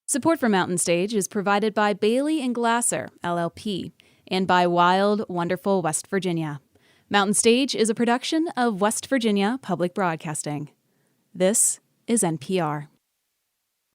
Support for Mountain Stage is provided by Bailey and Glasser, LLP, and by Wild, Wonderful West Virginia. Mountain Stage is a production of West Virginia Public Broadcasting. This is NPR.